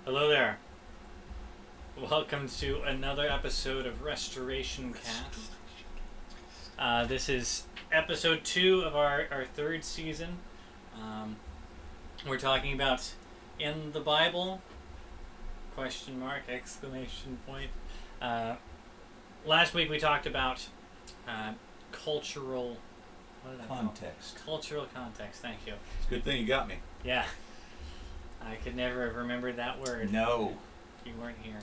Hello there. Welcome to another episode of RestorationCast. This is episode 2 of our third season. We're talking about in the Bible, ? Exclamation point. Last week we talked about cultural... Context. Cultural context, thank you. It's a good thing you got me. Yeah. I could never have remembered that word. No. If you weren't here.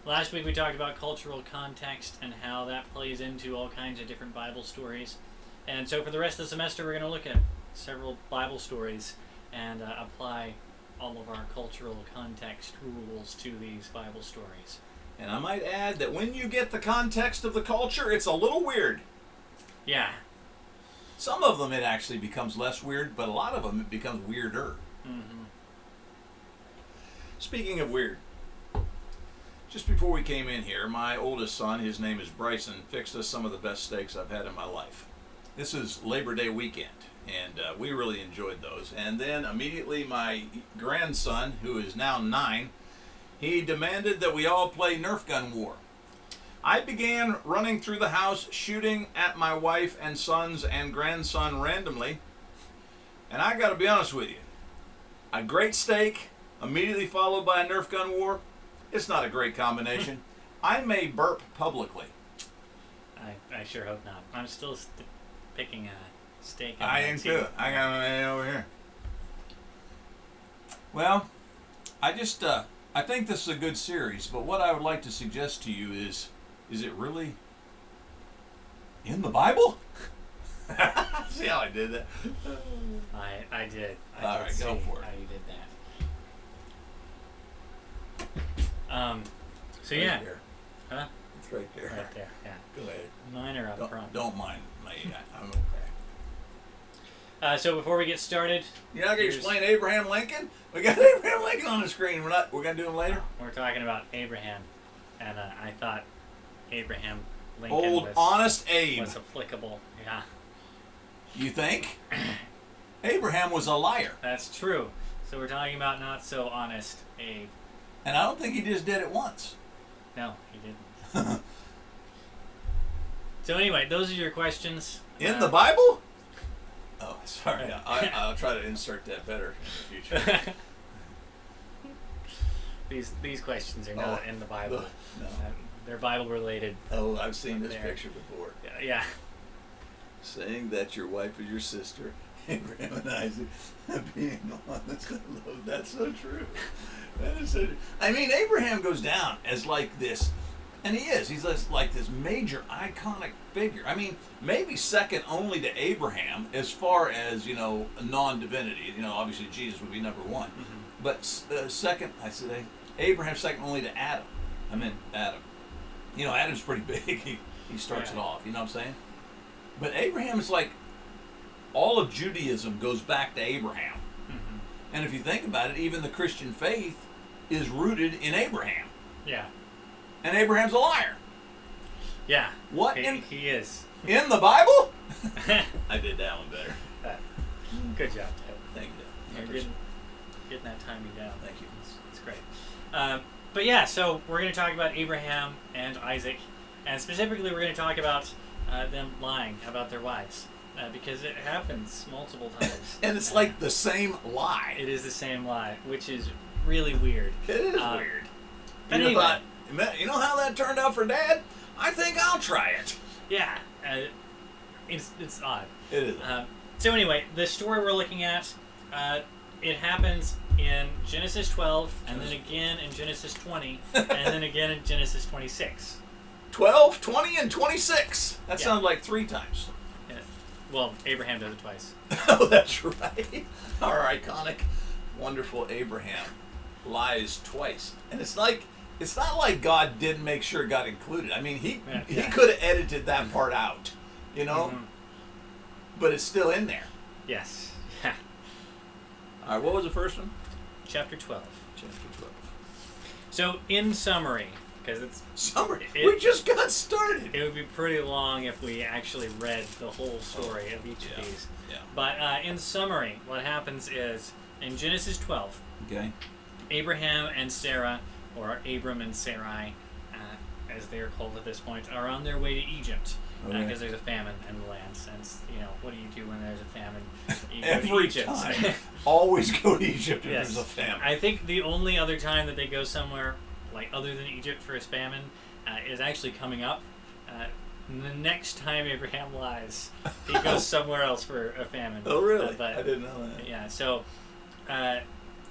Last week we talked about cultural context and how that plays into all kinds of different Bible stories. And so for the rest of the semester we're going to look at several Bible stories and apply all of our cultural context rules to these Bible stories. And I might add that when you get the context of the culture, it's a little weird. Yeah. Some of them it actually becomes less weird, but a lot of them it becomes weirder. Mm-hmm. Speaking of weird, just before we came in here, my oldest son, his name is Bryson, fixed us some of the best steaks I've had in my life. This is Labor Day weekend, and we really enjoyed those. And then immediately my grandson, who is now 9, he demanded that we all play Nerf gun war. I began running through the house, shooting at my wife and sons and grandson randomly. And I got to be honest with you, a great steak immediately followed by a Nerf gun war, it's not a great combination. I may burp publicly. I sure hope not. I'm still picking a steak. I am too. I got my man over here. Well, I think this is a good series, but what I would like to suggest to you is it really in the Bible? See how I did that? I did. All right, go for it. How you did that. So right yeah. There. Huh? It's right there. Right there, yeah. Go ahead. Mine are up front. Don't mind me. I'm okay. So before we get started, You're not gonna explain Abraham Lincoln? We got Abraham Lincoln on the screen. We're gonna do him later. We're talking about Abraham, and I thought Abraham Lincoln Old honest Abe. was applicable. Yeah, You think? Abraham was a liar, that's true. So we're talking about not so honest Abe. and I don't think he just did it once. No, he didn't. So anyway, those are your questions. In the Bible? Oh, sorry. I'll try to insert that better in the future. These questions are not in the Bible. No. They're Bible related. Oh, I've seen this picture before. Yeah. Saying that your wife is your sister, Abraham and Isaac, being honest. I love that. So true. That is so true. I mean, Abraham goes down as like this, and he is. He's like this major iconic figure. I mean, maybe second only to Abraham as far as, non-divinity. Obviously Jesus would be number one. Mm-hmm. But second, Abraham's second only to Adam. Adam. Adam's pretty big. He starts it off. You know what I'm saying? But Abraham is like, all of Judaism goes back to Abraham. Mm-hmm. And if you think about it, even the Christian faith is rooted in Abraham. Yeah. And Abraham's a liar. Yeah. What? He is. In the Bible? I did that one better. Good job, Ted. Thank you, You're getting that timing down. Thank you. It's great. But yeah, so we're going to talk about Abraham and Isaac. And specifically, we're going to talk about them lying about their wives. Because it happens multiple times. And it's like the same lie. It is the same lie, which is really weird. It is weird. But you anyway. thought, you know how that turned out for Dad? I think I'll try it. Yeah. It's odd. It is. So anyway, the story we're looking at, it happens in Genesis 12, and then again in Genesis 20, and then again in Genesis 26. 12, 20, and 26. That sounds like 3 times. Yeah. Well, Abraham does it twice. Oh, that's right. Our iconic, wonderful Abraham lies twice. And it's not like God didn't make sure it got included. I mean, he could have edited that part out, Mm-hmm. But it's still in there. Yes. Yeah. All right, what was the first one? Chapter 12. Chapter 12. So, in summary, because it's... Summary? We just got started. It would be pretty long if we actually read the whole story of each of these. Yeah. But in summary, what happens is, in Genesis 12, okay, Abraham and Sarah, or Abram and Sarai, as they are called at this point, are on their way to Egypt because there's a famine in the land. Since what do you do when there's a famine? You go to Every Egypt. time, always go to Egypt if Yes. there's a famine. I think the only other time that they go somewhere other than Egypt for a famine is actually coming up. The next time Abraham lies, he goes somewhere else for a famine. Oh, really? But, I didn't know that. Yeah, so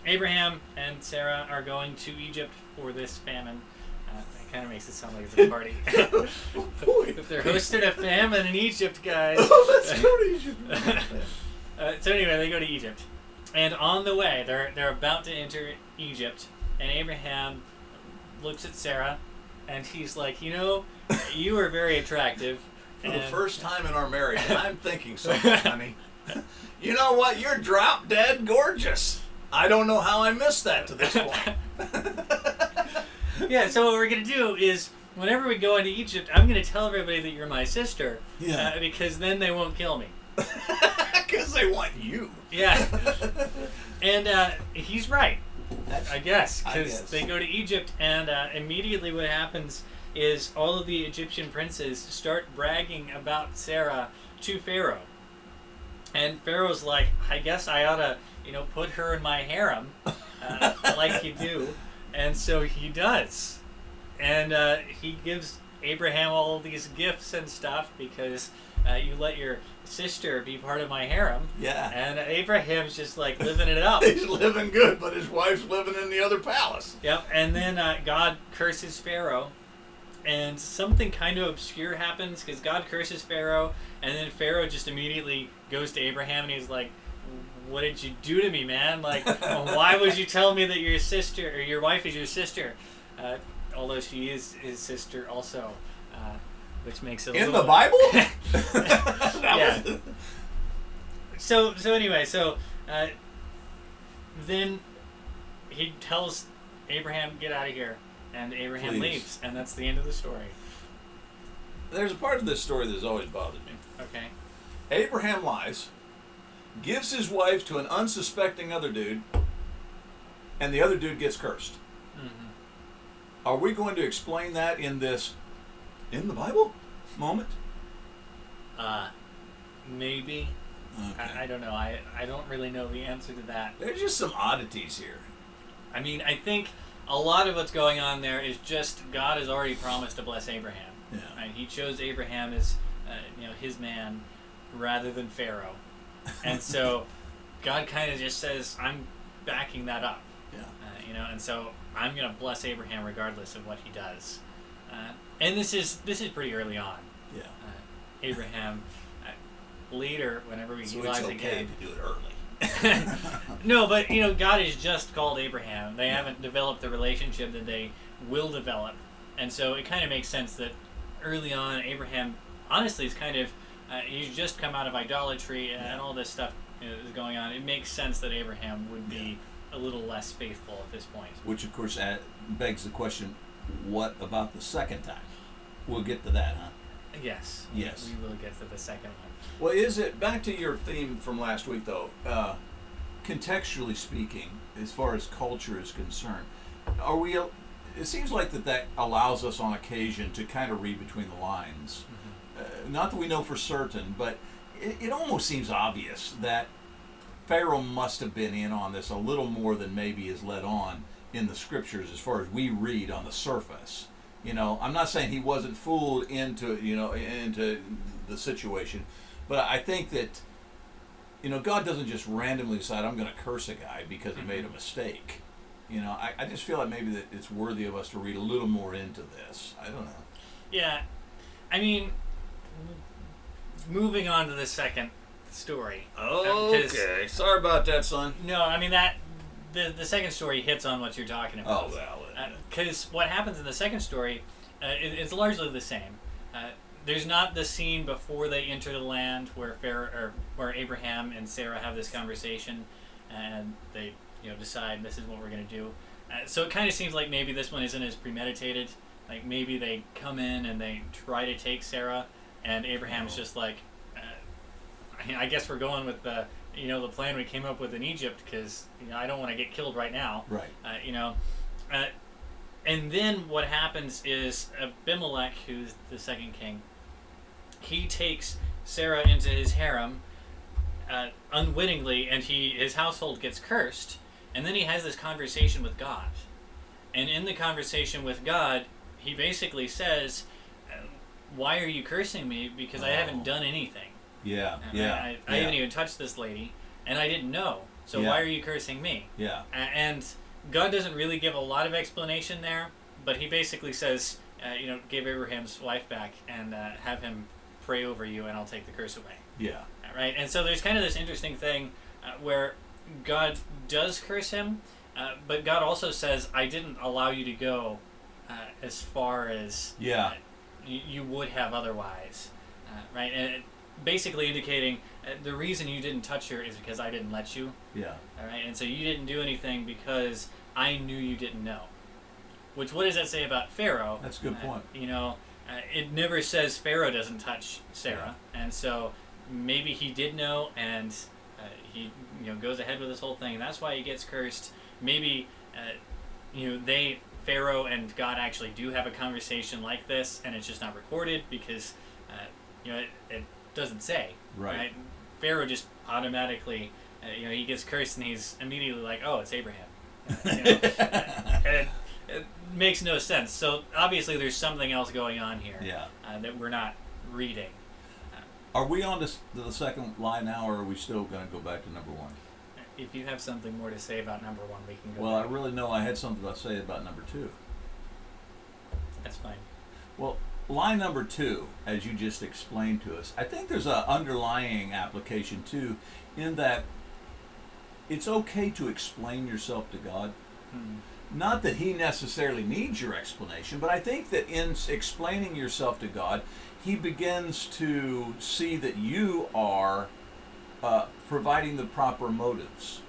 Abraham and Sarah are going to Egypt for this famine. It kind of makes it sound like it's a party. Boy. They're hosting a famine in Egypt, guys. Oh, let's go to Egypt. So anyway, they go to Egypt. And on the way, they're about to enter Egypt, and Abraham looks at Sarah, and he's like, you are very attractive. For the first time in our marriage, I'm thinking something, honey. You know what? You're drop dead gorgeous. I don't know how I missed that to this point. Yeah, so what we're going to do is, whenever we go into Egypt, I'm going to tell everybody that you're my sister, because then they won't kill me. Because they want you. Yeah. And he's right, I guess, because they go to Egypt, and immediately what happens is all of the Egyptian princes start bragging about Sarah to Pharaoh. And Pharaoh's like, I guess I ought to, put her in my harem, like you do. And so he does. And he gives Abraham all of these gifts and stuff because you let your sister be part of my harem. Yeah. And Abraham's just living it up. He's living good, but his wife's living in the other palace. Yep. And then God curses Pharaoh. And something kind of obscure happens because God curses Pharaoh. And then Pharaoh just immediately goes to Abraham and he's like, what did you do to me, man? Why would you tell me that your sister or your wife is your sister? Although she is his sister also, which makes it a in little... the Bible. Yeah. So anyway, then he tells Abraham, "Get out of here," and Abraham Please. leaves, and that's the end of the story. There's a part of this story that's always bothered me. Okay. Abraham lies, gives his wife to an unsuspecting other dude, and the other dude gets cursed. Mm-hmm. Are we going to explain that in this, in the Bible moment? Maybe. Okay. I don't know. I don't really know the answer to that. There's just some oddities here. I mean, I think a lot of what's going on there is just God has already promised to bless Abraham. Yeah. Right? He chose Abraham as, his man rather than Pharaoh. And so God kind of just says, I'm backing that up. Yeah. And so I'm going to bless Abraham regardless of what he does. And this is pretty early on. Yeah. Abraham, later, whenever we So realize it's okay again... to do it early. No, but God has just called Abraham. They haven't developed the relationship that they will develop, and so it kind of makes sense that early on Abraham, honestly, is kind of he's just come out of idolatry and all this stuff is going on. It makes sense that Abraham would be a little less faithful at this point. Which, of course, begs the question: what about the second time? We'll get to that, huh? Yes. Yes. We will get to the second one. Well, is it back to your theme from last week, though? Contextually speaking, as far as culture is concerned, are we? It seems like that allows us on occasion to kind of read between the lines. Mm-hmm. Not that we know for certain, but it almost seems obvious that Pharaoh must have been in on this a little more than maybe is let on in the scriptures, as far as we read on the surface. I'm not saying he wasn't fooled into the situation, but I think that God doesn't just randomly decide I'm going to curse a guy because he made a mistake. I just feel like maybe that it's worthy of us to read a little more into this. I don't know. Yeah, I mean, moving on to the second story. Okay, sorry about that, son. No, I mean that the second story hits on what you're talking about. Oh well. Because what happens in the second story, it's largely the same. There's not the scene before they enter the land where where Abraham and Sarah have this conversation, and they decide this is what we're going to do. So it kind of seems like maybe this one isn't as premeditated. Like maybe they come in and they try to take Sarah, and Abraham's just like, I guess we're going with the the plan we came up with in Egypt, because I don't want to get killed right now. Right. And then what happens is Abimelech, who's the second king, he takes Sarah into his harem unwittingly, and his household gets cursed. And then he has this conversation with God. And in the conversation with God, he basically says, why are you cursing me? Because I haven't done anything. Yeah, I haven't even touched this lady, and I didn't know. So why are you cursing me? Yeah. And God doesn't really give a lot of explanation there, but he basically says, give Abraham's wife back and have him pray over you, and I'll take the curse away. Yeah. Right? And so there's kind of this interesting thing where God does curse him, but God also says, I didn't allow you to go as far as you would have otherwise. Right? And basically indicating the reason you didn't touch her is because I didn't let you. Yeah. All right? And so you didn't do anything because I knew you didn't know. Which, what does that say about Pharaoh? That's a good point. It never says Pharaoh doesn't touch Sarah. And so maybe he did know, and he goes ahead with this whole thing, and that's why he gets cursed. Maybe Pharaoh and God actually do have a conversation like this, and it's just not recorded because it doesnit doesn't say. Right. Pharaoh just automatically, he gets cursed and he's immediately like, oh, it's Abraham. And it makes no sense. So obviously there's something else going on here that we're not reading. Are we on to the second line now, or are we still going to go back to number one? If you have something more to say about number one, we can go Well, back. I really know I had something to say about number two. That's fine. Well, line number two, as you just explained to us, I think there's an underlying application too, in that it's okay to explain yourself to God. Not that he necessarily needs your explanation, but I think that in explaining yourself to God, he begins to see that you are providing the proper motives.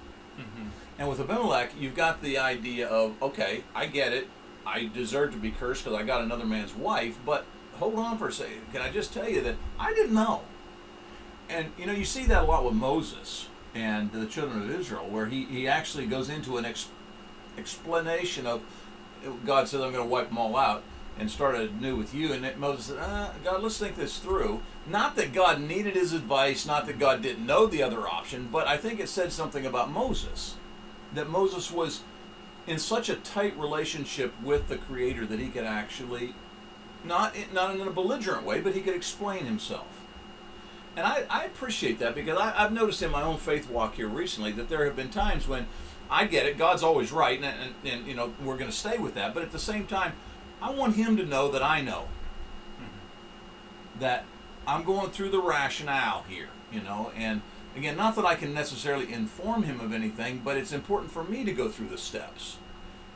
And with Abimelech, you've got the idea of, okay, I get it. I deserve to be cursed because I got another man's wife, but hold on for a second. Can I just tell you that I didn't know? And, you see that a lot with Moses and the children of Israel, where he actually goes into an explanation of, God said, I'm going to wipe them all out and start anew with you. And Moses said, God, let's think this through. Not that God needed his advice, not that God didn't know the other option, but I think it said something about Moses. That Moses was in such a tight relationship with the Creator that he could actually, not in a belligerent way, but he could explain himself. And I appreciate that, because I've noticed in my own faith walk here recently that there have been times when I get it, God's always right, and we're going to stay with that, but at the same time, I want him to know that I know. That I'm going through the rationale here, and again, not that I can necessarily inform him of anything, but it's important for me to go through the steps.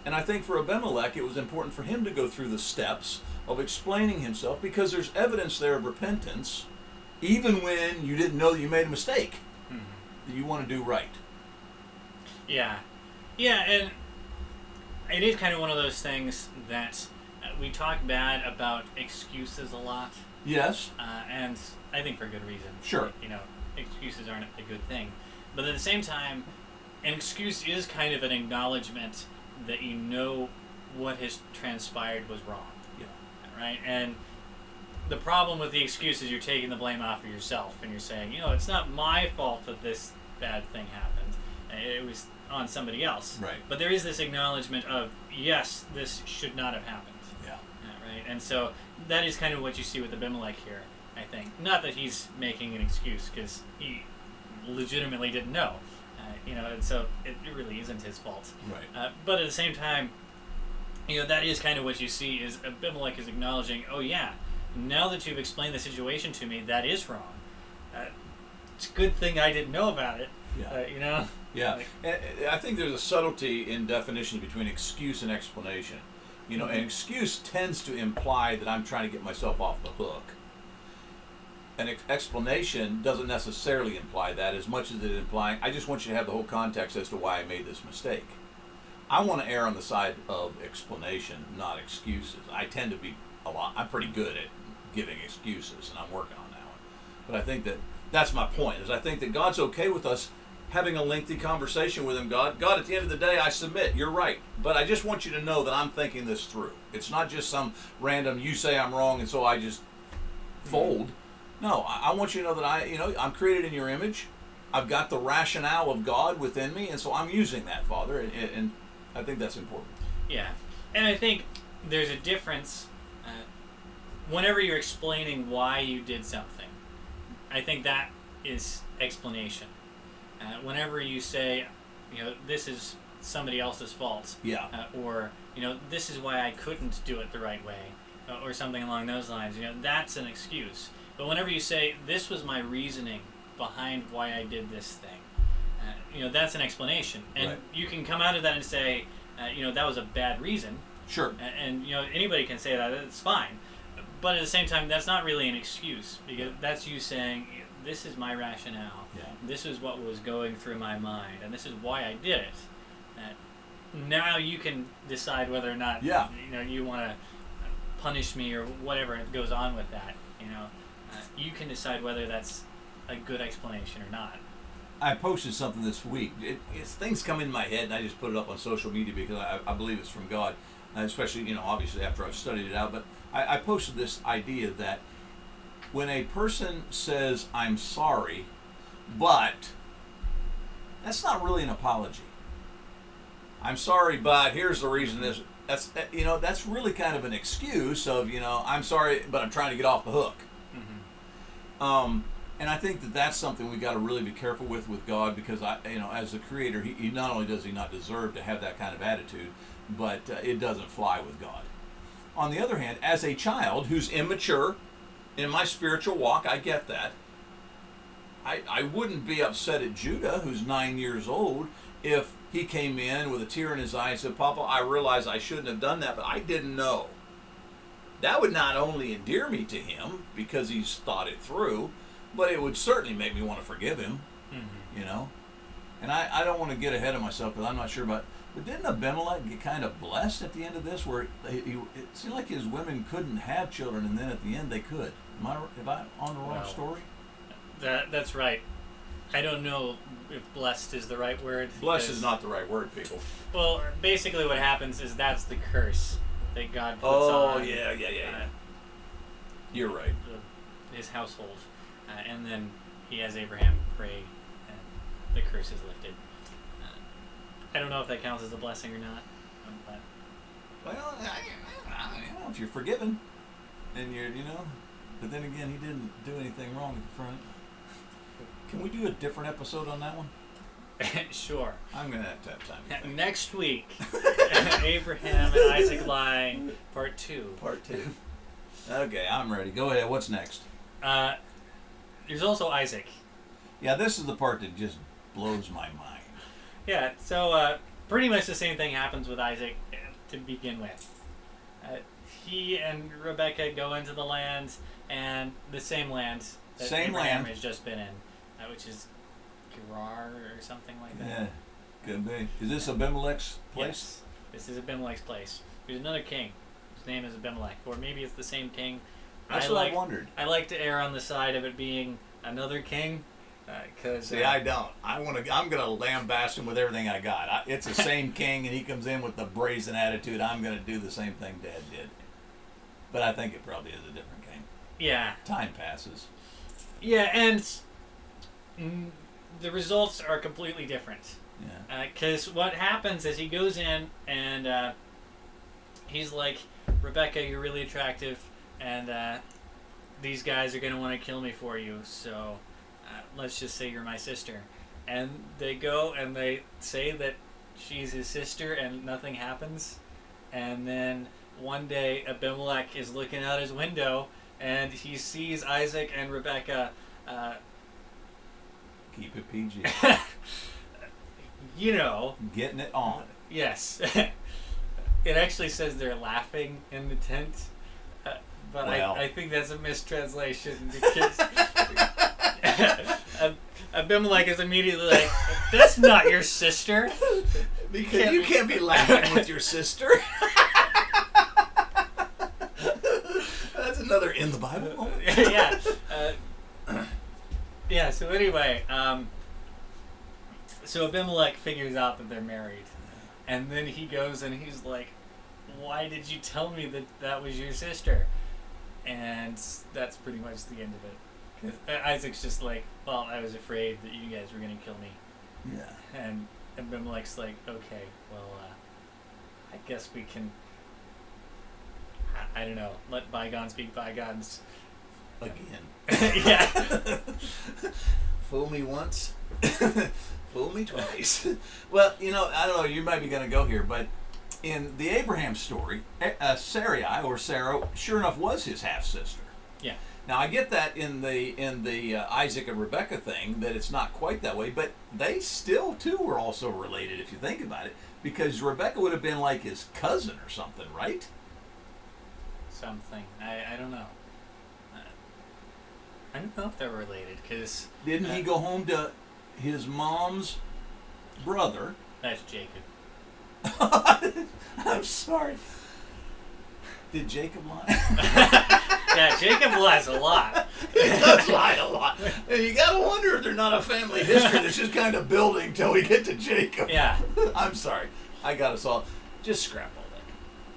And I think for Abimelech, it was important for him to go through the steps of explaining himself, because there's evidence there of repentance, even when you didn't know that you made a mistake, that you want to do right. Yeah, and it is kind of one of those things that we talk bad about excuses a lot. Yes. And I think for good reason. Sure. Excuses aren't a good thing. But at the same time, an excuse is kind of an acknowledgement that what has transpired was wrong. Yeah. Right? And the problem with the excuse is you're taking the blame off of yourself, and you're saying, it's not my fault that this bad thing happened. It was on somebody else. Right. But there is this acknowledgement of, yes, this should not have happened. Yeah. Right? And so that is kind of what you see with Abimelech here, I think. Not that he's making an excuse, because he legitimately didn't know. And so it really isn't his fault. Right. But at the same time, that is kind of what you see, is Abimelech is acknowledging, oh yeah, now that you've explained the situation to me, that is wrong. It's a good thing I didn't know about it. Yeah. Yeah. And I think there's a subtlety in definitions between excuse and explanation. An excuse tends to imply that I'm trying to get myself off the hook. An explanation doesn't necessarily imply that, as much as it implying, I just want you to have the whole context as to why I made this mistake. I want to err on the side of explanation, not excuses. I tend to be I'm pretty good at giving excuses, and I'm working on that one. But I think that's my point, is I think that God's okay with us having a lengthy conversation with him. God, at the end of the day, I submit. You're right. But I just want you to know that I'm thinking this through. It's not just some random, you say I'm wrong, and so I just fold. No, I want you to know that I'm created in your image. I've got the rationale of God within me, and so I'm using that, Father, and I think that's important. Yeah. And I think there's a difference whenever you're explaining why you did something. I think that is explanation. Whenever you say, this is somebody else's fault, or this is why I couldn't do it the right way, or something along those lines, that's an excuse. But whenever you say, this was my reasoning behind why I did this thing, that's an explanation. And right. You can come out of that and say, that was a bad reason. Sure. And anybody can say that, it's fine. But at the same time, that's not really an excuse, because that's you saying, this is my rationale. Yeah. This is what was going through my mind, and this is why I did it. Now you can decide whether or not you want to punish me or whatever goes on with that. You can decide whether that's a good explanation or not. I posted something this week. Things come in my head, and I just put it up on social media because I believe it's from God, especially obviously after I've studied it out. But I posted this idea that when a person says, I'm sorry, but that's not really an apology. I'm sorry, but here's the reason this. That's really kind of an excuse of, I'm sorry, but I'm trying to get off the hook. Mm-hmm. And I think that's something we got to really be careful with God, because as the Creator, he not only does he not deserve to have that kind of attitude, but it doesn't fly with God. On the other hand, as a child who's immature in my spiritual walk, I get that. I wouldn't be upset at Judah, who's 9 years old, if he came in with a tear in his eye and said, Papa, I realize I shouldn't have done that, but I didn't know. That would not only endear me to him because he's thought it through, but it would certainly make me want to forgive him, And I don't want to get ahead of myself, because I'm not sure about. But didn't Abimelech get kind of blessed at the end of this, where it seemed like his women couldn't have children, and then at the end they could? Am I on the wrong story? That's right. I don't know if blessed is the right word. Blessed is not the right word, people. Well, basically what happens is that's the curse that God puts on. Oh, yeah. You're right. His household. And then he has Abraham pray, and the curse is lifted. I don't know if that counts as a blessing or not. But. Well, if you're forgiven, and but then again, he didn't do anything wrong at the front. Can we do a different episode on that one? Sure. I'm going to have time. Next week, Abraham and Isaac lie, part 2. Part 2. Okay, I'm ready. Go ahead. What's next? There's also Isaac. Yeah, this is the part that just blows my mind. Yeah, so pretty much the same thing happens with Isaac to begin with. He and Rebecca go into the land, and the same land that Abraham has just been in, which is Gerar or something like that. Yeah, could be. Is this Abimelech's place? Yes, this is Abimelech's place. There's another king. His name is Abimelech, or maybe it's the same king. That's what I wondered. I like to err on the side of it being another king. See, I don't. I'm gonna lambast him with everything I got. It's the same king, and he comes in with the brazen attitude. I'm gonna do the same thing Dad did, but I think it probably is a different king. Yeah. Time passes. Yeah, and the results are completely different. Yeah. Because what happens is he goes in and he's like, Rebecca, you're really attractive, and these guys are gonna want to kill me for you. So. Let's just say you're my sister. And they go and they say that she's his sister, and nothing happens. And then one day Abimelech is looking out his window and he sees Isaac and Rebecca. Keep it PG. Getting it on. Yes. It actually says they're laughing in the tent. But well. I think that's a mistranslation, because Abimelech is immediately like, that's not your sister. Because you can't be laughing with your sister. That's another in the Bible moment. Yeah. Yeah, so anyway, So Abimelech figures out that they're married, and then he goes and he's like, "Why did you tell me that was your sister?" And that's pretty much the end of it. 'Cause Isaac's just like, "Well, I was afraid that you guys were gonna kill me." Yeah. And Abimelech's like, "Okay, well, I guess we can. I don't know. Let bygones be bygones." Again. Yeah. Fool me once, fool me twice. Well, I don't know, you might be going to go here, but in the Abraham story, Sarai, or Sarah, sure enough was his half-sister. Yeah. Now, I get that in the Isaac and Rebecca thing, that it's not quite that way, but they still, too, were also related, if you think about it, because Rebecca would have been like his cousin or something, right? Something. I don't know. I don't know if they're related, because... Didn't he go home to his mom's brother? That's Jacob. I'm sorry. Did Jacob lie? Yeah, Jacob lies a lot. He does lie a lot. And you gotta wonder if they're not a family history that's just kind of building till we get to Jacob. Yeah. I'm sorry. I got us all. Just scrap all that.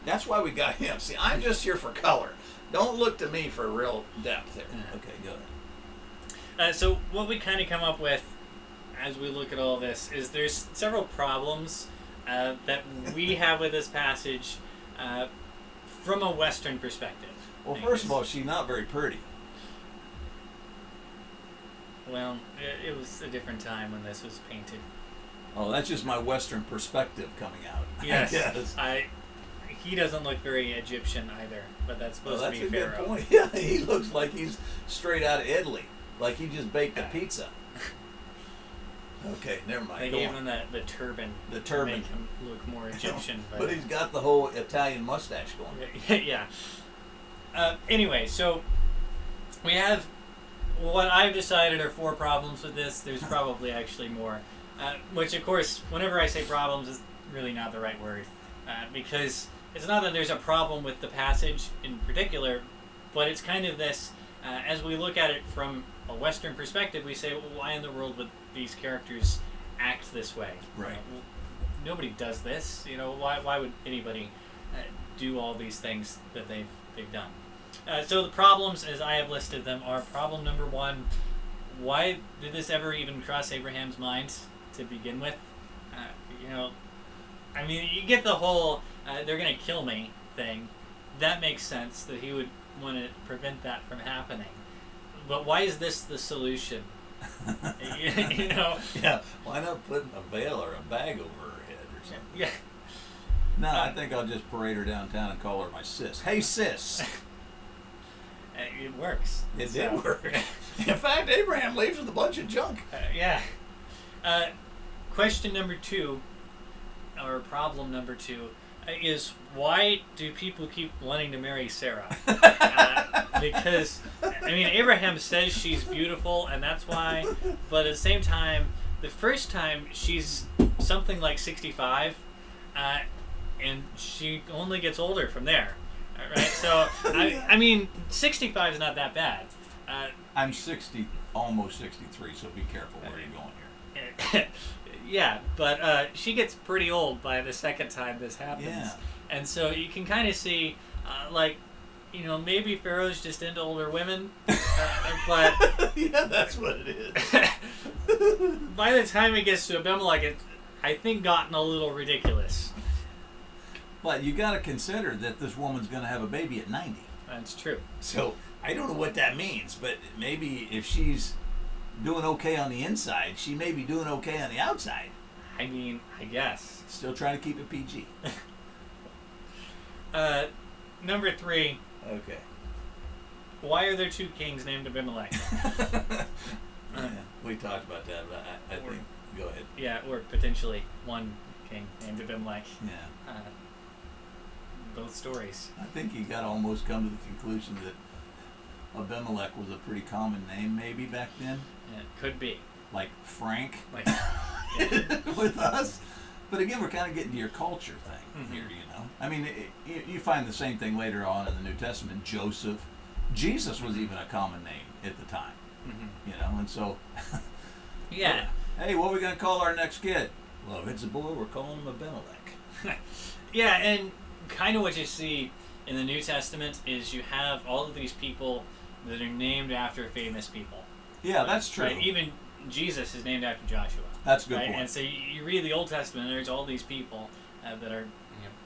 That's why we got him. See, I'm just here for color. Don't look to me for real depth there. Okay, go ahead. So what we kind of come up with as we look at all this is there's several problems that we have with this passage from a Western perspective. Well, first of all, she's not very pretty. Well, it was a different time when this was painted. Oh, that's just my Western perspective coming out. Yes. I guess. He doesn't look very Egyptian either, but that's supposed to be That's a Pharaoh. good point. Yeah, he looks like he's straight out of Italy. Like he just baked a pizza. Okay, never mind. They gave him the turban. The turban. To make him look more Egyptian. But he's got the whole Italian mustache going. Yeah. Anyway, so we have what I've decided are 4 problems with this. There's probably actually more. Which, of course, whenever I say problems, is really not the right word. Because it's not that there's a problem with the passage in particular, but it's kind of this, as we look at it from a Western perspective, we say, well, why in the world would these characters act this way? Right. Nobody does this. Why would anybody do all these things that they've done? So the problems, as I have listed them, are problem number 1, why did this ever even cross Abraham's mind to begin with? I mean, you get the whole they're going to kill me thing. That makes sense that he would want to prevent that from happening. But why is this the solution? Yeah, why not put a veil or a bag over her head or something? Yeah. No, I think I'll just parade her downtown and call her my sis. Hey, sis. It works. It did work. In fact, Abraham leaves with a bunch of junk. Yeah. Question number 2, or problem number 2, is why do people keep wanting to marry Sarah? Because, Abraham says she's beautiful, and that's why, but at the same time, the first time she's something like 65, and she only gets older from there. Right? So, 65 is not that bad. I'm 60, almost 63, so be careful where you're going here. Yeah, but she gets pretty old by the second time this happens. Yeah. And so you can kind of see, maybe Pharaoh's just into older women, but... Yeah, that's what it is. By the time it gets to Abimelech, it's, I think, gotten a little ridiculous. But you got to consider that this woman's going to have a baby at 90. That's true. So I don't know what that means, but maybe if she's doing okay on the inside, she may be doing okay on the outside. I guess. Still trying to keep it PG. Number 3. Okay. Why are there 2 kings named Abimelech? Yeah, we talked about that, but I think... Go ahead. Yeah, or potentially 1 king named Abimelech. Yeah. Both stories. I think you got to almost come to the conclusion that Abimelech was a pretty common name maybe back then. Yeah, it could be. Like Frank. Like, yeah. With us. But again, we're kind of getting to your culture thing here, you find the same thing later on in the New Testament. Joseph. Jesus was even a common name at the time. And so... Yeah. Hey, what are we going to call our next kid? Well, if it's a boy, we're calling him Abimelech. Yeah, and kind of what you see in the New Testament is you have all of these people that are named after famous people. Yeah, that's true. Right? Even Jesus is named after Joshua. That's a good right? point. And so you read the Old Testament, and there's all these people that are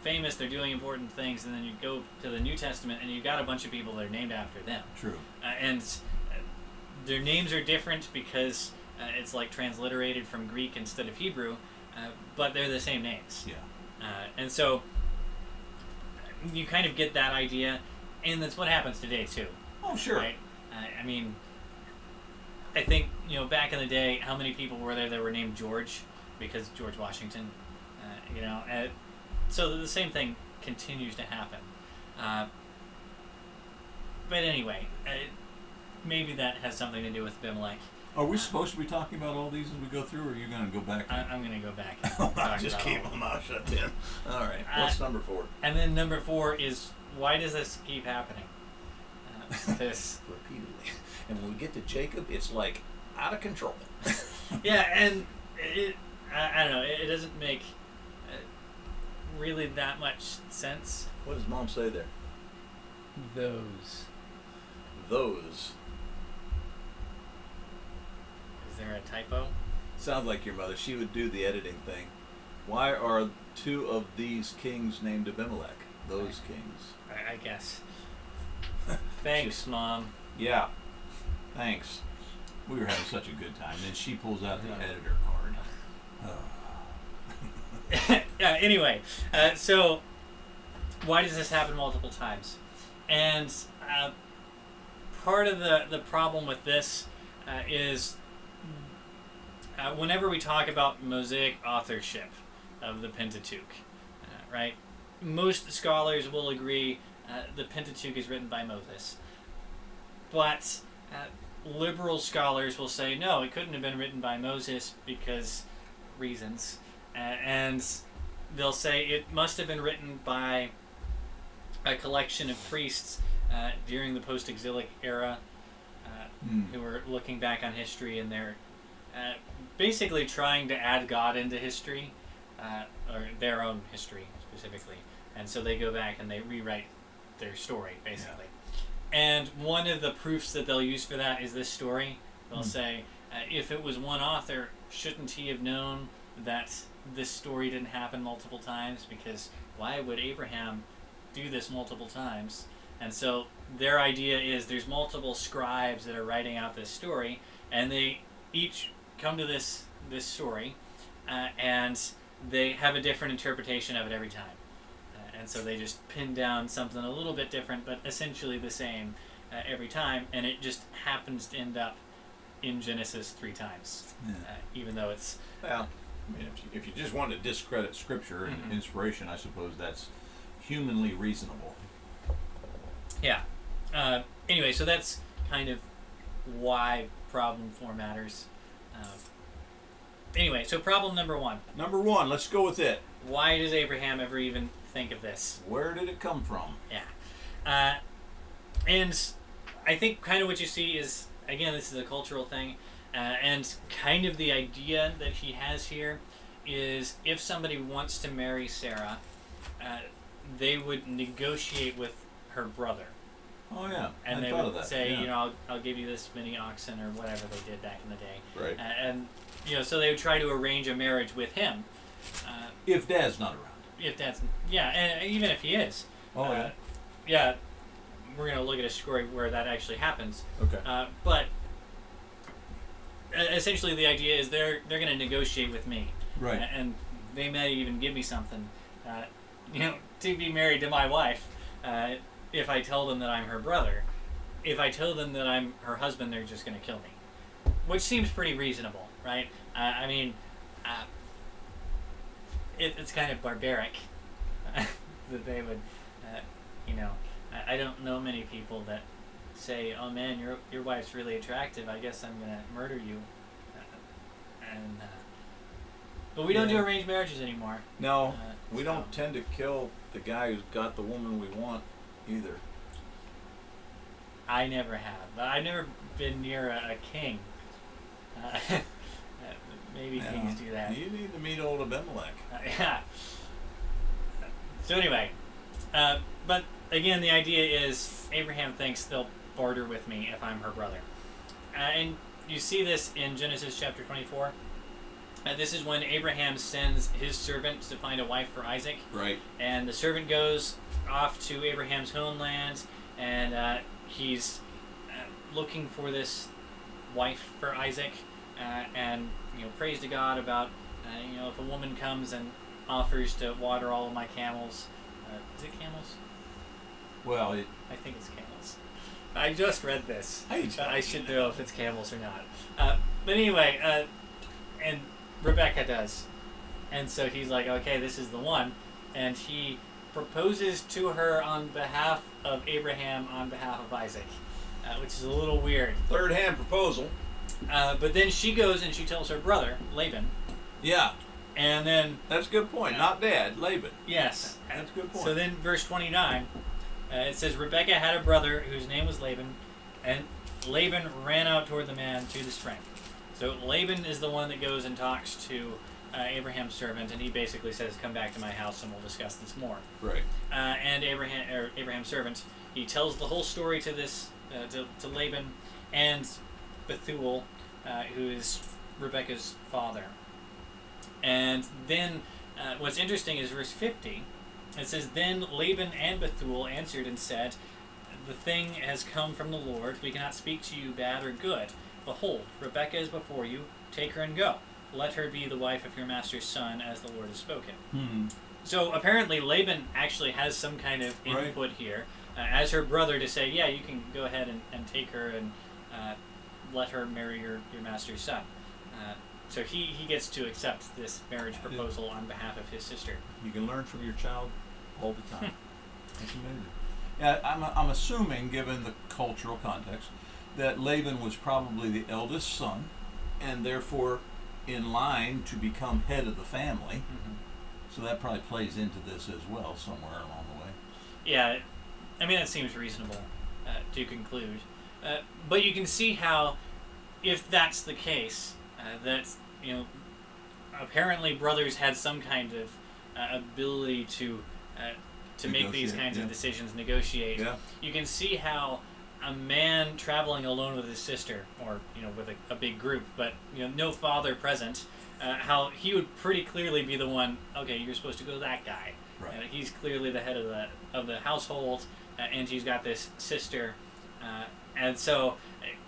famous, they're doing important things, and then you go to the New Testament, and you've got a bunch of people that are named after them. True. And their names are different because it's like transliterated from Greek instead of Hebrew, but they're the same names. Yeah. And so you kind of get that idea, and that's what happens today too. Oh, sure. Right? I mean, I think, back in the day, how many people were there that were named George because George Washington? So the same thing continues to happen. But anyway, maybe that has something to do with Abimelech. Are we supposed to be talking about all these as we go through, or are you going to go back? I'm going to go back. And talk Just about keep all of my mouth shut then. All right. What's number 4? And then number 4 is, why does this keep happening? This repeatedly. And when we get to Jacob, it's like out of control. Yeah, and I don't know, it doesn't make really that much sense. What does Mom say there? Those. Is there a typo? Sounds like your mother. She would do the editing thing. Why are 2 of these kings named Abimelech? Those kings. I guess. Thanks, Mom. Yeah. Thanks. We were having such a good time. Then she pulls out the editor card. Yeah, anyway, so why does this happen multiple times? And part of the problem with this is whenever we talk about Mosaic authorship of the Pentateuch, right? Most scholars will agree the Pentateuch is written by Moses. But liberal scholars will say, no, it couldn't have been written by Moses because reasons. And they'll say it must have been written by a collection of priests during the post-exilic era who were looking back on history, and they're basically trying to add God into history, or their own history specifically. And so they go back and they rewrite their story, basically. Yeah. And one of the proofs that they'll use for that is this story. They'll say, if it was one author, shouldn't he have known that this story didn't happen multiple times? Because why would Abraham do this multiple times? And so their idea is there's multiple scribes that are writing out this story, and they each come to this story, and they have a different interpretation of it every time. And so they just pin down something a little bit different, but essentially the same every time, and it just happens to end up in Genesis 3 times, even though it's... Well, I mean, if you just want to discredit Scripture and inspiration, I suppose that's humanly reasonable. Yeah. Anyway, so that's kind of why problem 4 matters. Anyway, so problem number 1. Number 1, let's go with it. Why does Abraham ever even think of this? Where did it come from? Yeah. And I think kind of what you see is, again, this is a cultural thing, and kind of the idea that he has here is if somebody wants to marry Sarah, they would negotiate with her brother. Oh, yeah. And they thought would of that. say, yeah. I'll give you this many oxen or whatever they did back in the day. Right. And so they would try to arrange a marriage with him. If Dad's not around. If Dad's... Yeah, and even if he is. Oh, yeah. Yeah, we're going to look at a story where that actually happens. Okay. But essentially the idea is they're going to negotiate with me. Right. And they may even give me something, to be married to my wife. If I tell them that I'm her brother. If I tell them that I'm her husband, they're just going to kill me. Which seems pretty reasonable, right? I mean, it's kind of barbaric that they would, I don't know many people that say, oh man, your wife's really attractive, I guess I'm going to murder you. But we don't do arranged marriages anymore. No, we don't tend to kill the guy who's got the woman we want either. I never have. I've never been near a king. maybe things do that. You need to meet old Abimelech. Yeah. So anyway, but again, the idea is Abraham thinks they'll barter with me if I'm her brother. And you see this in Genesis chapter 24. This is when Abraham sends his servant to find a wife for Isaac. Right. And the servant goes off to Abraham's homeland, and he's looking for this wife for Isaac, and prays to God about if a woman comes and offers to water all of my camels. Is it camels? Well, I think it's camels. I just read this. I should know if it's camels or not. But anyway, and Rebecca does. And so he's like, okay, this is the one. And he proposes to her on behalf of Abraham, on behalf of Isaac, which is a little weird. Third-hand proposal. But then she goes and she tells her brother, Laban. Yeah. And then... That's a good point. Not Dad, Laban. Yes. That's a good point. So then verse 29, it says, Rebekah had a brother whose name was Laban, and Laban ran out toward the man to the spring. So Laban is the one that goes and talks to Abraham's servant, and he basically says, come back to my house and we'll discuss this more. Right. And Abraham's servant, he tells the whole story to this to Laban and Bethuel, who is Rebekah's father. And then what's interesting is verse 50. It says, then Laban and Bethuel answered and said, the thing has come from the Lord. We cannot speak to you bad or good. Behold, Rebekah is before you. Take her and go. Let her be the wife of your master's son, as the Lord has spoken. Hmm. So apparently Laban actually has some kind of input here as her brother to say, yeah, you can go ahead and take her and let her marry your master's son. So he gets to accept this marriage proposal on behalf of his sister. You can learn from your child all the time. That's amazing. Yeah, I'm assuming, given the cultural context, that Laban was probably the eldest son, and therefore in line to become head of the family. Mm-hmm. So that probably plays into this as well, somewhere along the way. Yeah, I mean, that seems reasonable to conclude. But you can see how, if that's the case, that, apparently brothers had some kind of ability to make these kinds of decisions, negotiate. Yeah. You can see how a man traveling alone with his sister, or with a big group, but no father present, how he would pretty clearly be the one. Okay, you're supposed to go to that guy. Right. He's clearly the head of the household, and he's got this sister, and so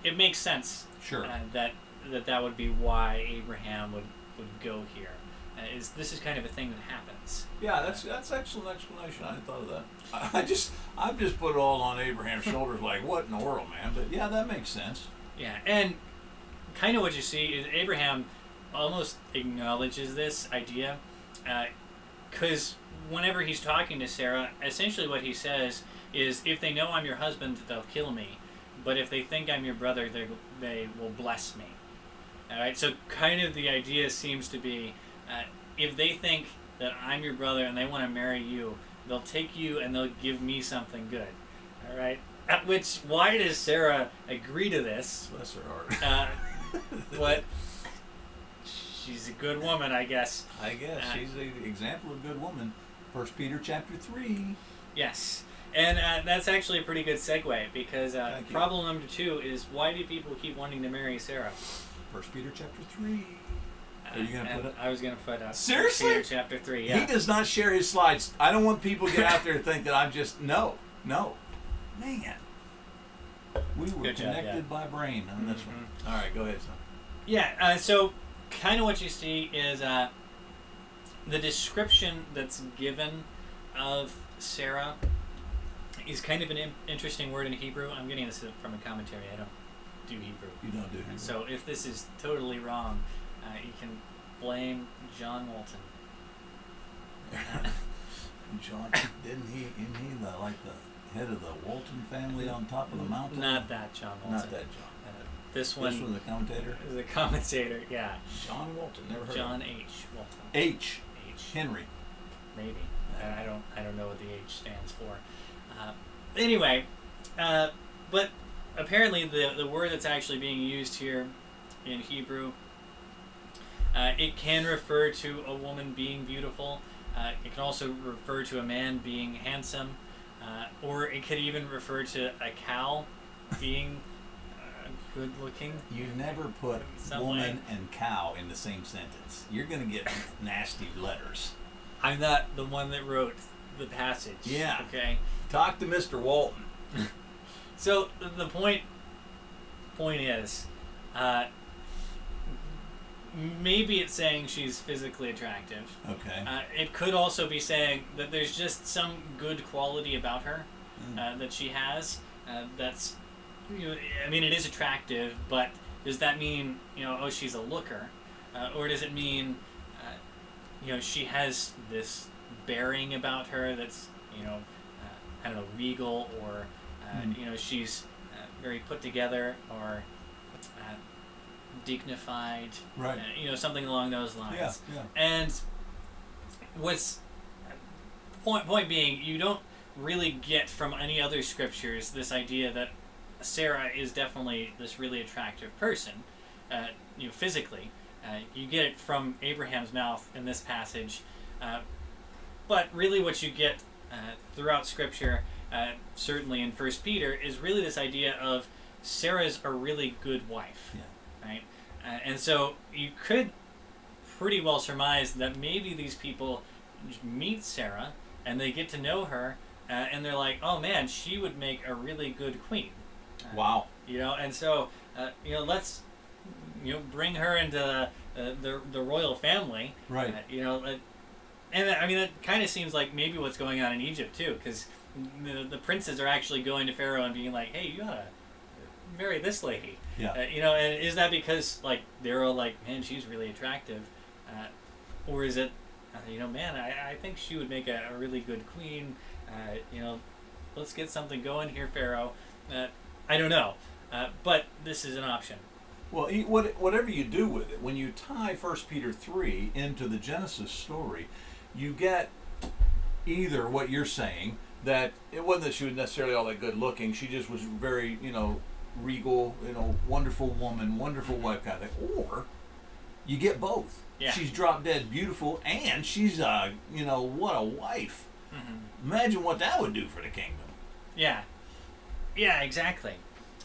it makes sense. Sure. That would be why Abraham would go here. This is kind of a thing that happens. Yeah, that's excellent explanation. I hadn't thought of that. I've just put it all on Abraham's shoulders, like, what in the world, man? But yeah, that makes sense. Yeah, and kind of what you see is Abraham almost acknowledges this idea, because whenever he's talking to Sarah, essentially what he says is, if they know I'm your husband, they'll kill me, but if they think I'm your brother, they will bless me. All right, so kind of the idea seems to be, if they think that I'm your brother and they want to marry you, they'll take you and they'll give me something good. All right? Why does Sarah agree to this? Bless her heart. But she's a good woman, I guess. I guess. She's an example of a good woman. 1 Peter chapter 3. Yes. And that's actually a pretty good segue, because problem number 2 is, why do people keep wanting to marry Sarah? 1 Peter chapter 3. Are you going to put it? I was going to put up. Seriously? 1 Peter chapter 3, yeah. He does not share his slides. I don't want people to get out there and think that I'm just... No. Man. We were connected by brain on this one. All right, go ahead, son. Yeah, so kind of what you see is the description that's given of Sarah is kind of an interesting word in Hebrew. I'm getting this from a commentary. I don't do Hebrew. You don't do Hebrew. So if this is totally wrong, you can blame John Walton. John, isn't he the head of the Walton family on top of the mountain? Not that John Walton. Not that John. This one. This one, the commentator? Is a commentator, yeah. John Walton, never heard John of him. H. Walton. H. Henry. Maybe. I don't know what the H stands for. Anyway, but apparently the word that's actually being used here in Hebrew It can refer to a woman being beautiful. It can also refer to a man being handsome, or it could even refer to a cow being good looking. You never put Some woman way. and cow in the same sentence. You're going to get nasty letters. I'm not the one that wrote the passage. Yeah. Okay. Talk to Mr. Walton. So the point is, maybe it's saying she's physically attractive. Okay. It could also be saying that there's just some good quality about her that she has. That's, I mean, it is attractive, but does that mean, oh, she's a looker, or does it mean, she has this bearing about her that's, I don't know, regal, or she's very put together, or dignified, right? Something along those lines. Yeah. And what's point being, you don't really get from any other scriptures this idea that Sarah is definitely this really attractive person, physically. You get it from Abraham's mouth in this passage, but really what you get throughout Scripture, certainly in 1 Peter, is really this idea of Sarah's a really good wife, right? And so you could pretty well surmise that maybe these people meet Sarah and they get to know her, and they're like, oh man, she would make a really good queen. Wow. And so, let's, bring her into the royal family. Right. And I mean, that kind of seems like maybe what's going on in Egypt too, because the princes are actually going to Pharaoh and being like, hey, you gotta marry this lady. Yeah. And is that because, like, they're all like, man, she's really attractive? Or is it, man, I think she would make a really good queen. Let's get something going here, Pharaoh. I don't know. But this is an option. Well, whatever you do with it, when you tie 1 Peter 3 into the Genesis story, you get either what you're saying, that it wasn't that she was necessarily all that good looking, she just was very, regal, wonderful woman, wonderful wife kind of thing, or you get both. Yeah. She's drop dead beautiful, and she's, what a wife. Mm-hmm. Imagine what that would do for the kingdom. Yeah. Yeah, exactly.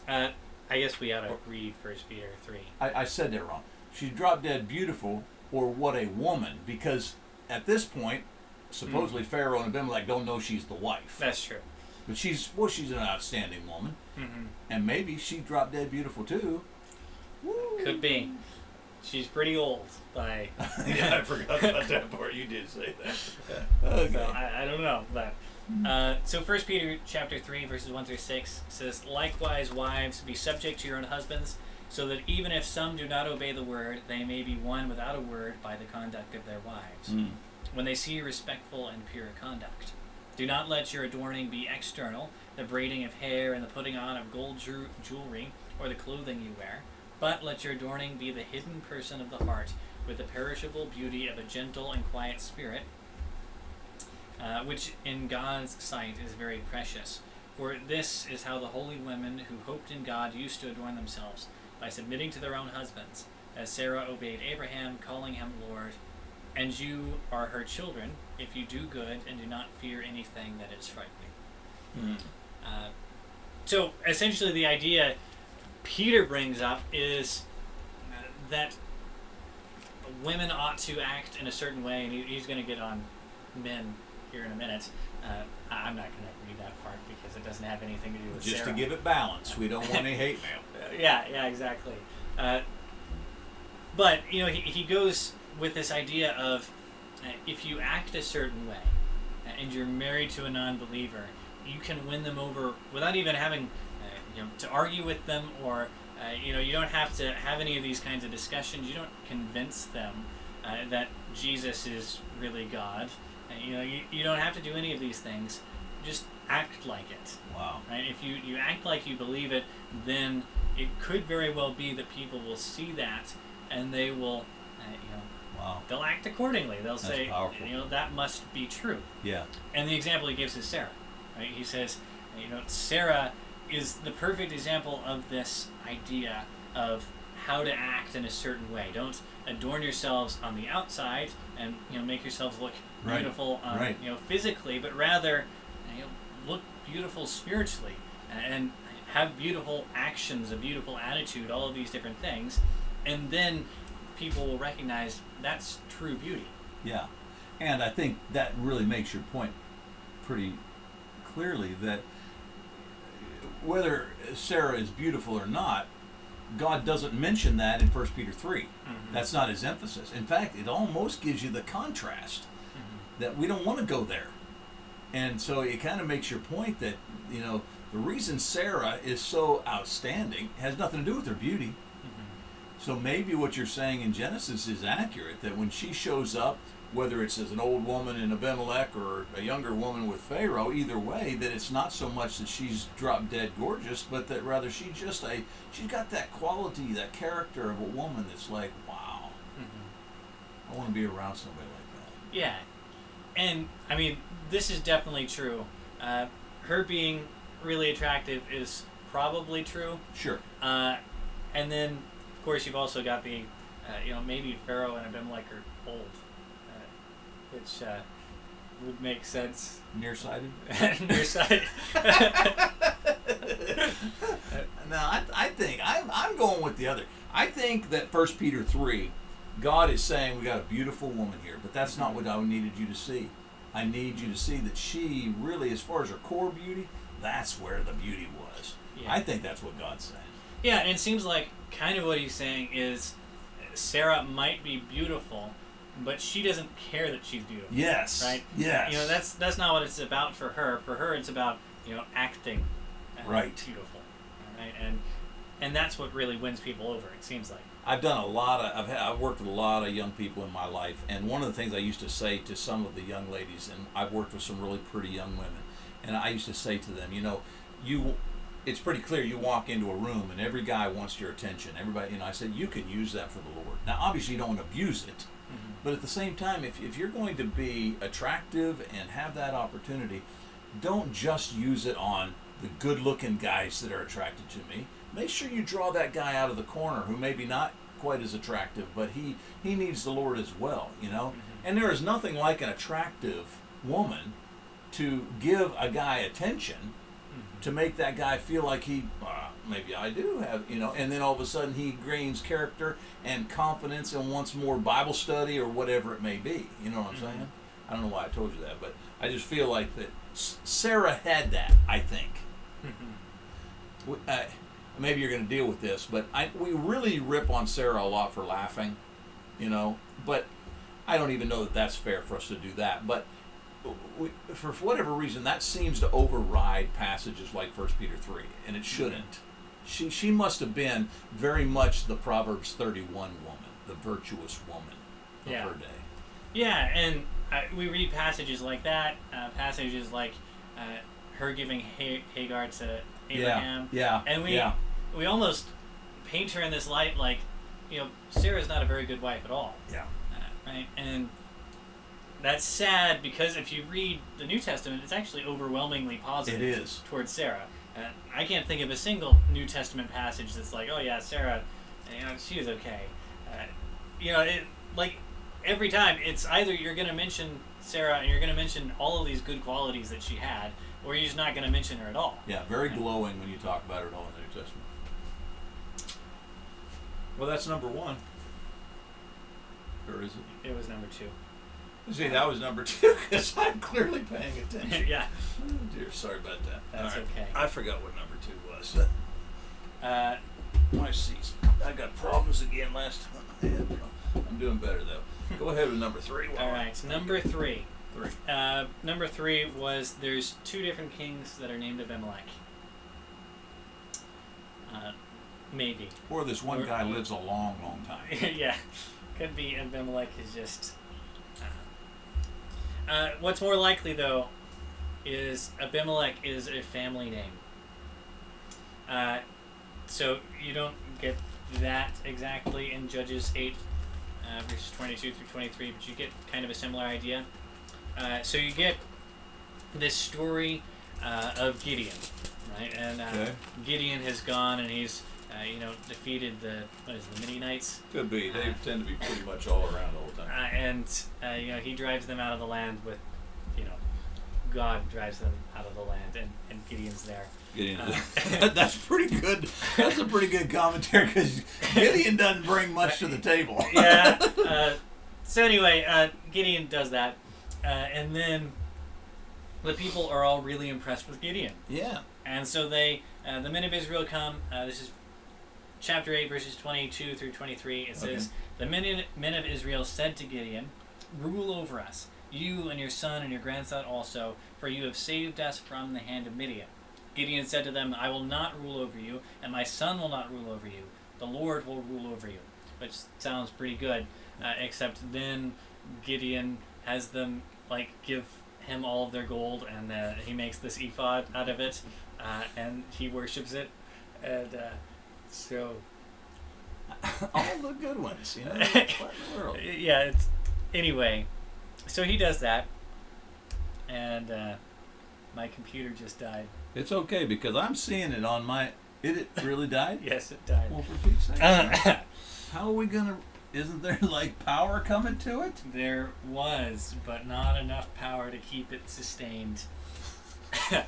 I guess we ought to read 1 Peter 3. I said that wrong. She's drop dead beautiful, or what a woman, because at this point, supposedly Pharaoh and Abimelech don't know she's the wife. That's true. But she's an outstanding woman. Mm-hmm. And maybe she drop dead beautiful too. Woo. Could be. She's pretty old by... Yeah, I forgot about that part. You did say that. Okay. So I don't know, but... So 1 Peter chapter 3, verses 1 through 6 says, likewise, wives, be subject to your own husbands, so that even if some do not obey the word, they may be won without a word by the conduct of their wives, when they see respectful and pure conduct. Do not let your adorning be external, the braiding of hair and the putting on of gold jewelry, or the clothing you wear, but let your adorning be the hidden person of the heart, with the perishable beauty of a gentle and quiet spirit, which in God's sight is very precious. For this is how the holy women who hoped in God used to adorn themselves, by submitting to their own husbands, as Sarah obeyed Abraham, calling him Lord. And you are her children, if you do good and do not fear anything that is frightening. So essentially the idea Peter brings up is that women ought to act in a certain way, and he's going to get on men here in a minute. I'm not going to read that part because it doesn't have anything to do with just Sarah. to give it balance. We don't want any hate mail. Yeah, exactly. But he goes with this idea of if you act a certain way and you're married to a non-believer, you can win them over without even having to argue with them, or you don't have to have any of these kinds of discussions. You don't convince them that Jesus is really God. You don't have to do any of these things. Just act like it. Wow. Right? If you act like you believe it, then it could very well be that people will see that, and they will, wow, they'll act accordingly. They'll say, powerful. That must be true. Yeah. And the example he gives is Sarah. Right? He says, Sarah is the perfect example of this idea of how to act in a certain way. Don't adorn yourselves on the outside and make yourselves look beautiful physically, but rather look beautiful spiritually and have beautiful actions, a beautiful attitude, all of these different things, and then people will recognize that's true beauty. Yeah, and I think that really makes your point pretty clearly, that whether Sarah is beautiful or not, God doesn't mention that in 1 Peter 3. Mm-hmm. That's not his emphasis. In fact, it almost gives you the contrast that we don't want to go there. And so it kind of makes your point that, the reason Sarah is so outstanding has nothing to do with her beauty. Mm-hmm. So maybe what you're saying in Genesis is accurate, that when she shows up, whether it's as an old woman in Abimelech or a younger woman with Pharaoh, either way, that it's not so much that she's drop dead gorgeous, but that rather she's got that quality, that character of a woman that's like, wow, I want to be around somebody like that. Yeah. And, I mean, this is definitely true. Her being really attractive is probably true. Sure. And then, of course, you've also got the, maybe Pharaoh and Abimelech are old, which would make sense. Nearsighted? Nearsighted. No, I think, I'm going with the other. I think that 1 Peter 3, God is saying we got a beautiful woman here, but that's not what I needed you to see. I need you to see that she really, as far as her core beauty, that's where the beauty was. Yeah. I think that's what God's saying. Yeah, and it seems like kind of what he's saying is Sarah might be beautiful, but she doesn't care that she's beautiful. Yes. Right? Yes. That's not what it's about for her. For her, it's about, acting beautiful. Right? And that's what really wins people over, it seems like. I've worked with a lot of young people in my life, and one of the things I used to say to some of the young ladies, and I've worked with some really pretty young women, and I used to say to them, it's pretty clear you walk into a room and every guy wants your attention. Everybody, I said, you can use that for the Lord. Now, obviously you don't want to abuse it, but at the same time, if you're going to be attractive and have that opportunity, don't just use it on the good-looking guys that are attracted to me. Make sure you draw that guy out of the corner who maybe not quite as attractive, but he needs the Lord as well, And there is nothing like an attractive woman to give a guy attention, to make that guy feel like maybe I do have, and then all of a sudden he gains character and confidence and wants more Bible study or whatever it may be. You know what I'm saying? I don't know why I told you that, but I just feel like that Sarah had that, I think. Maybe you're going to deal with this, but we really rip on Sarah a lot for laughing, but I don't even know that that's fair for us to do that. But for whatever reason, that seems to override passages like 1 Peter 3, and it shouldn't. She must have been very much the Proverbs 31 woman, the virtuous woman of her day. Yeah, and we read passages like that, passages like her giving Hagar to Abraham. Yeah. And we almost paint her in this light like, Sarah's not a very good wife at all. Yeah. Right? And that's sad because if you read the New Testament, it's actually overwhelmingly positive. It is. Towards Sarah. I can't think of a single New Testament passage that's like, oh yeah, Sarah, she was okay. Every time, it's either you're going to mention Sarah and you're going to mention all of these good qualities that she had, or you're just not going to mention her at all. Yeah, very glowing when you talk about her at all in the New Testament. Well, that's number 1. Or is it? It was number 2. See, that was number 2 because I'm clearly paying attention. Yeah. Oh dear, sorry about that. That's right. Okay. I forgot what number 2 was. My seats. I got problems again last time. I'm doing better though. Go ahead with number 3. All right, so number 3. Number 3 was there's 2 different kings that are named Abimelech. Maybe. Or this one guy lives a long, long time. Yeah. Could be Abimelech is just... what's more likely, though, is Abimelech is a family name. So you don't get that exactly in Judges 8, verses 22 through 23, but you get kind of a similar idea. So you get this story of Gideon, right? And Gideon has gone and he's defeated the Midianites. Could be. They tend to be pretty much all around all the time. And he drives them out of the land with, God drives them out of the land, and Gideon's there. That's pretty good. That's a pretty good commentary because Gideon doesn't bring much to the table. Yeah. So anyway, Gideon does that, and then the people are all really impressed with Gideon. Yeah. And so the men of Israel come. This is chapter 8, verses 22 through 23. It says, "The men of Israel said to Gideon, 'Rule over us, you and your son and your grandson also, for you have saved us from the hand of Midian.' Gideon said to them, 'I will not rule over you, and my son will not rule over you. The Lord will rule over you.'" Which sounds pretty good, except then Gideon has them give him all of their gold, and he makes this ephod out of it, and he worships it, and so all the good ones, What in the world? Yeah. Anyway. So he does that, and my computer just died. It's okay because I'm seeing it on my. It really died? Yes, it died. Well, for Pete's sake. How are we gonna? Isn't there power coming to it? There was, but not enough power to keep it sustained. Are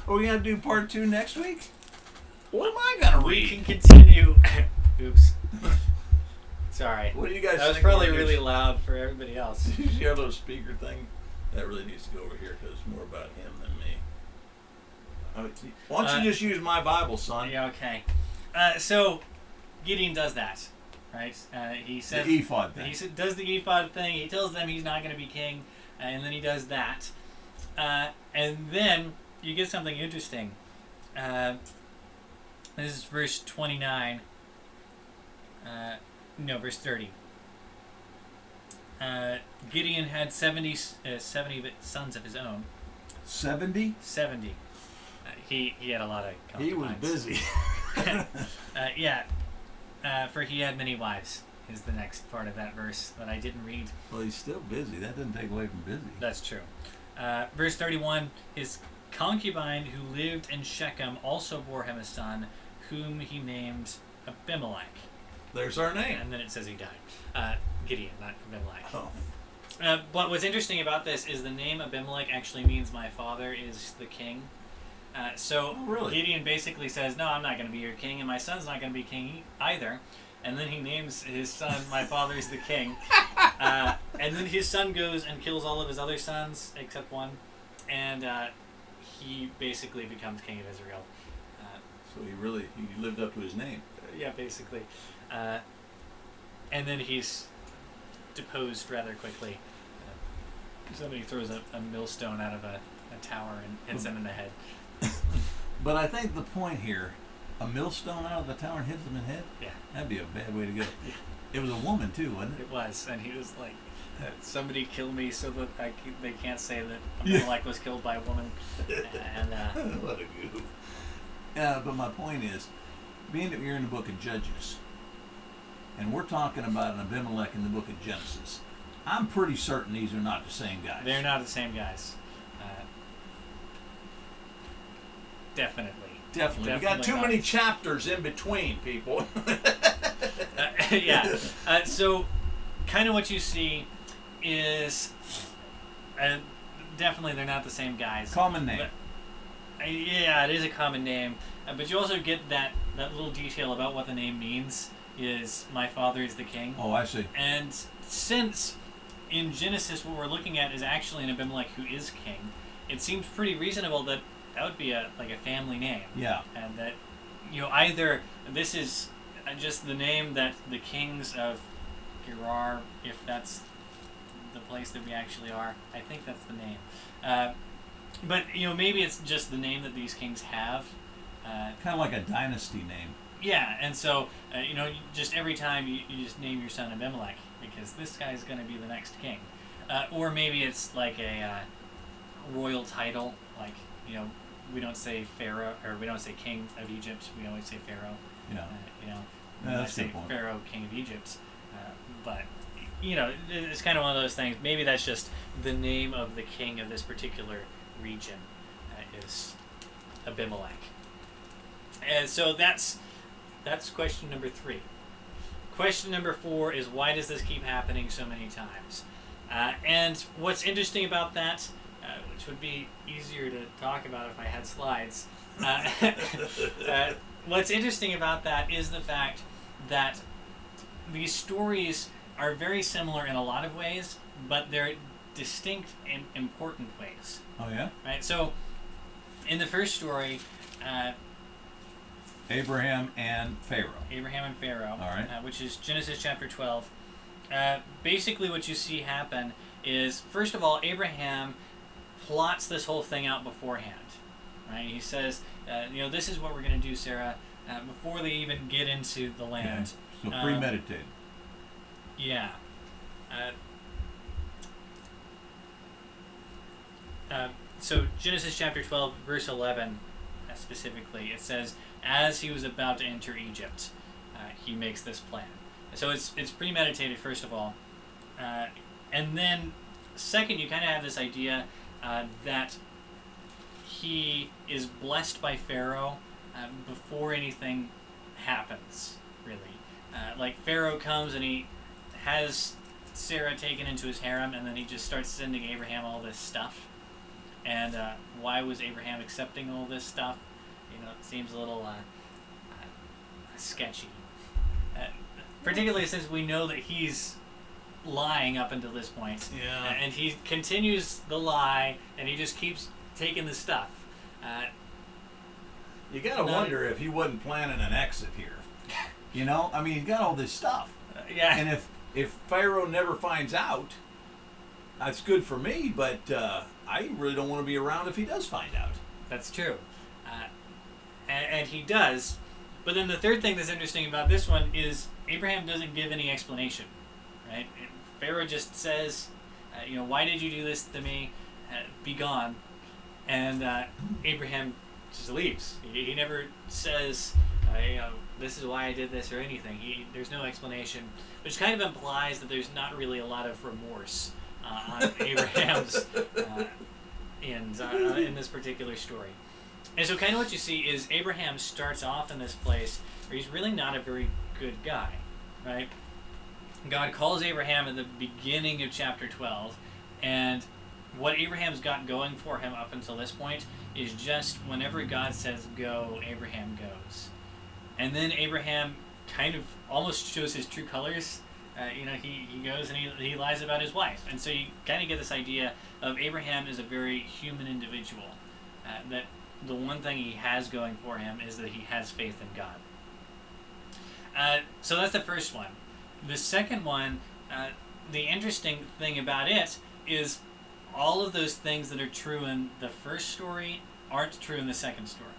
we gonna do part 2 next week? What am I gonna read? We can continue. Oops. Sorry. What do you guys That was think? probably really loud for everybody else. Did you hear a little speaker thing? That really needs to go over here because it's more about him than me. Why don't you just use my Bible, son? Yeah, okay. So Gideon does that, right? He says the ephod thing. He does the ephod thing. He tells them he's not going to be king, and then he does that. And then you get something interesting. This is verse 29. No, verse 30. Gideon had 70 sons of his own. 70? 70. He had a lot of concubines. He was busy. Yeah. For he had many wives is the next part of that verse that I didn't read. Well, he's still busy. That doesn't take away from busy. That's true. Verse 31, his concubine who lived in Shechem also bore him a son, whom he named Abimelech. There's our name. And then it says he died. Gideon, not Abimelech. Oh. But what's interesting about this is the name Abimelech actually means my father is the king. So really? Gideon basically says, no, I'm not going to be your king, and my son's not going to be king either. And then he names his son, my father's the king. And then his son goes and kills all of his other sons, except one. And he basically becomes king of Israel. So he lived up to his name. Yeah, basically. And then he's deposed rather quickly. Somebody throws a millstone out of a tower and hits him in the head. But I think the point here, a millstone out of the tower and hits him in the head? Yeah. That'd be a bad way to go. It was a woman too, wasn't it? It was, and he was like, somebody kill me so that they can't say that Abimelech was killed by a woman. And what a goof. But my point is, being that we're in the book of Judges, and we're talking about an Abimelech in the book of Genesis, I'm pretty certain these are not the same guys. They're not the same guys. Definitely. We got too many chapters in between, people. Yeah. So, kind of what you see is, definitely they're not the same guys. Common name. But, yeah, it is a common name. But you also get that little detail about what the name means is my father is the king. Oh, I see. And since in Genesis what we're looking at is actually an Abimelech who is king, it seems pretty reasonable that would be a family name. Yeah. And that, either this is just the name that the kings of Gerar, if that's the place that we actually are, I think that's the name. But, maybe it's just the name that these kings have. Kind of like a dynasty name. Yeah, and so, just every time you just name your son Abimelech, because this guy's going to be the next king. Or maybe it's like a royal title, like, we don't say Pharaoh, or we don't say King of Egypt, we always say Pharaoh. Yeah. I say Pharaoh, King of Egypt. But, it's kind of one of those things. Maybe that's just the name of the king of this particular region is Abimelech. And so that's That's question number 3. Question number 4 is, why does this keep happening so many times? And what's interesting about that, which would be easier to talk about if I had slides, what's interesting about that is the fact that these stories are very similar in a lot of ways, but they're distinct in important ways. Oh, yeah? Right? So, in the first story, Abraham and Pharaoh. All right. Which is Genesis chapter 12. Basically what you see happen is, first of all, Abraham plots this whole thing out beforehand. Right? He says, this is what we're going to do, Sarah, before they even get into the land. Okay. So premeditated. Yeah. So Genesis chapter 12, verse 11, specifically, it says, as he was about to enter Egypt, he makes this plan. So it's premeditated, first of all. And then, second, you kind of have this idea that he is blessed by Pharaoh before anything happens, really. Like, Pharaoh comes and he has Sarah taken into his harem, and then he just starts sending Abraham all this stuff. And why was Abraham accepting all this stuff? It seems a little sketchy. Particularly since we know that he's lying up until this point. Yeah. And he continues the lie, and he just keeps taking the stuff. You gotta wonder if he wasn't planning an exit here. He's got all this stuff. Yeah. And if Pharaoh never finds out, that's good for me, but I really don't want to be around if he does find out. That's true. And he does. But then the third thing that's interesting about this one is Abraham doesn't give any explanation. Right? Pharaoh just says, why did you do this to me? Be gone. And Abraham just leaves. He never says, this is why I did this or anything. There's no explanation, which kind of implies that there's not really a lot of remorse on Abraham's end in this particular story. And so kind of what you see is Abraham starts off in this place where he's really not a very good guy, right? God calls Abraham at the beginning of chapter 12, and what Abraham's got going for him up until this point is just whenever God says go, Abraham goes. And then Abraham kind of almost shows his true colors. He goes and he lies about his wife. And so you kind of get this idea of Abraham is a very human individual. That the one thing he has going for him is that he has faith in God. So that's the first one. The second one, the interesting thing about it is all of those things that are true in the first story aren't true in the second story.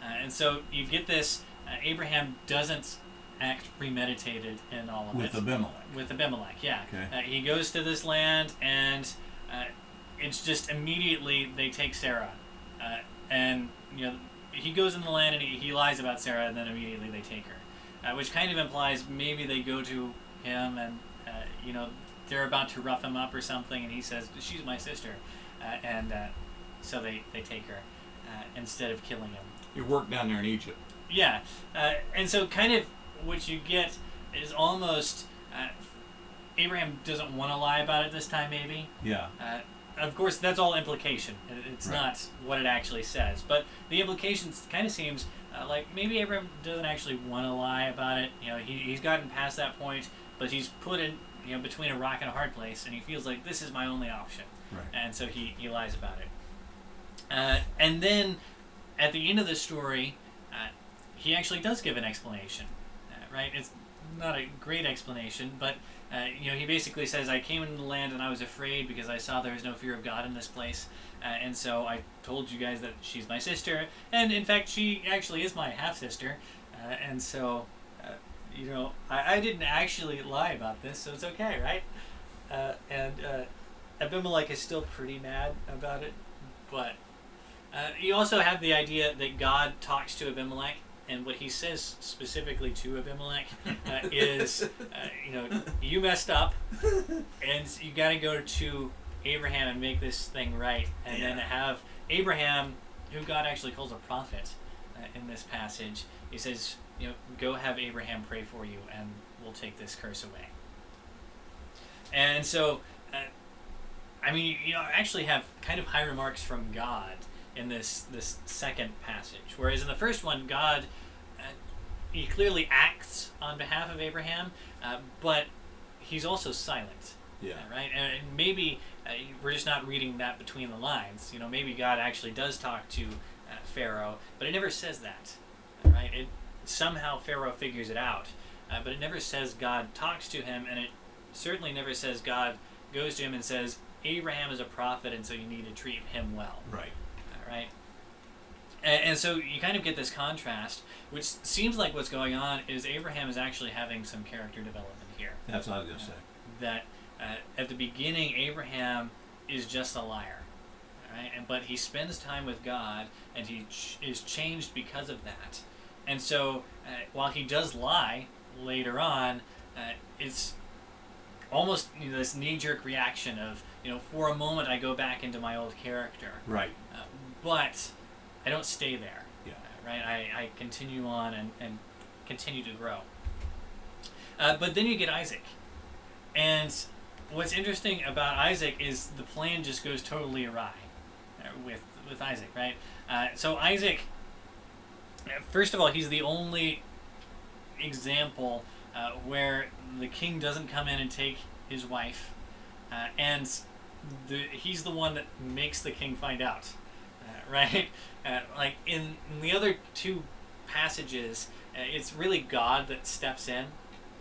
And so you get this, Abraham doesn't act premeditated in all of it. With Abimelech, yeah. Okay. He goes to this land, and it's just immediately they take Sarah. And he goes in the land and he lies about Sarah, and then immediately they take her. Which kind of implies maybe they go to him and, they're about to rough him up or something, and he says, she's my sister. So they take her instead of killing him. You work down there in Egypt. Yeah. And so kind of what you get is almost Abraham doesn't want to lie about it this time, maybe. Yeah. Of course, that's all implication. It's right. Not what it actually says. But the implication kind of seems like maybe Abraham doesn't actually want to lie about it. He's gotten past that point, but he's put in between a rock and a hard place, and he feels like this is my only option. Right. And so he lies about it. And then at the end of the story, he actually does give an explanation. Right? It's not a great explanation, but he basically says, I came into the land and I was afraid because I saw there was no fear of God in this place. And so I told you guys that she's my sister. And in fact, she actually is my half-sister. And so, I didn't actually lie about this, so it's okay, right? And Abimelech is still pretty mad about it. But you also have the idea that God talks to Abimelech. And what he says specifically to Abimelech is, you messed up, and you got to go to Abraham and make this thing right, and then have Abraham, who God actually calls a prophet, in this passage. He says, go have Abraham pray for you, and we'll take this curse away. And so, actually have kind of high remarks from God in this second passage. Whereas in the first one, God, he clearly acts on behalf of Abraham, but he's also silent. Yeah. Right? And maybe we're just not reading that between the lines. Maybe God actually does talk to Pharaoh, but it never says that. Right? Somehow Pharaoh figures it out, but it never says God talks to him, and it certainly never says God goes to him and says, Abraham is a prophet, and so you need to treat him well. Right. Right? And so you kind of get this contrast, which seems like what's going on is Abraham is actually having some character development here. That's what I was going to say. That at the beginning, Abraham is just a liar. Right? But he spends time with God, and he is changed because of that. And so while he does lie later on, it's almost this knee-jerk reaction of, for a moment I go back into my old character. Right. But I don't stay there. Yeah. Right? I continue on and continue to grow. But then you get Isaac. And what's interesting about Isaac is the plan just goes totally awry with Isaac, right? So Isaac, first of all, he's the only example where the king doesn't come in and take his wife, and he's the one that makes the king find out, right? Like in the other two passages, it's really God that steps in,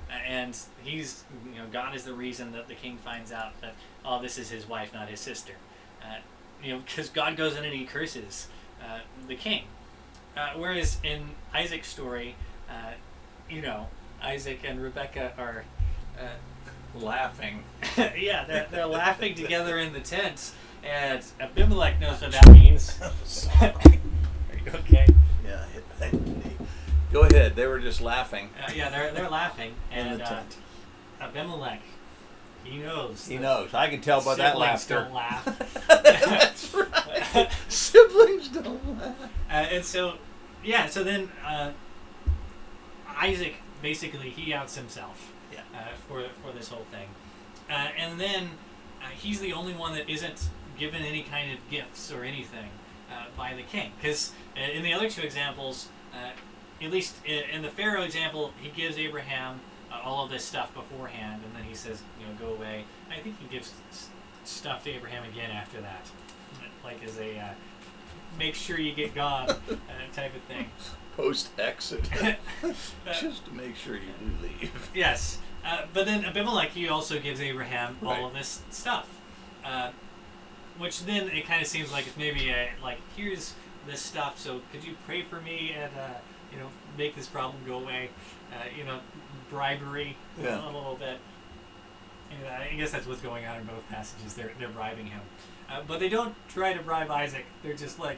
and he's, God is the reason that the king finds out that, this is his wife, not his sister, because God goes in and he curses the king. Whereas in Isaac's story, Isaac and Rebecca are laughing. Yeah, they're laughing together in the tent, and Abimelech knows what that means. Are you okay? Yeah. Go ahead. They were just laughing. They're laughing, and in the tent. Abimelech, he knows. He knows. I can tell by that laughter. Don't laugh. That's right. Siblings don't laugh. And so, so then Isaac basically he outs himself. Yeah. For this whole thing, and then he's the only one that isn't given any kind of gifts or anything by the king. Because in the other two examples, at least in the Pharaoh example, he gives Abraham all of this stuff beforehand, and then he says, go away. I think he gives stuff to Abraham again after that, like as a make sure you get gone type of thing. Post-exit. Just to make sure you do leave. Yes. But then Abimelech, he also gives Abraham Right. all of this stuff. Which then it kind of seems like it's maybe here's this stuff, so could you pray for me and, make this problem go away? Bribery Yeah. a little bit. And I guess that's what's going on in both passages. They're bribing him. But they don't try to bribe Isaac. They're just like,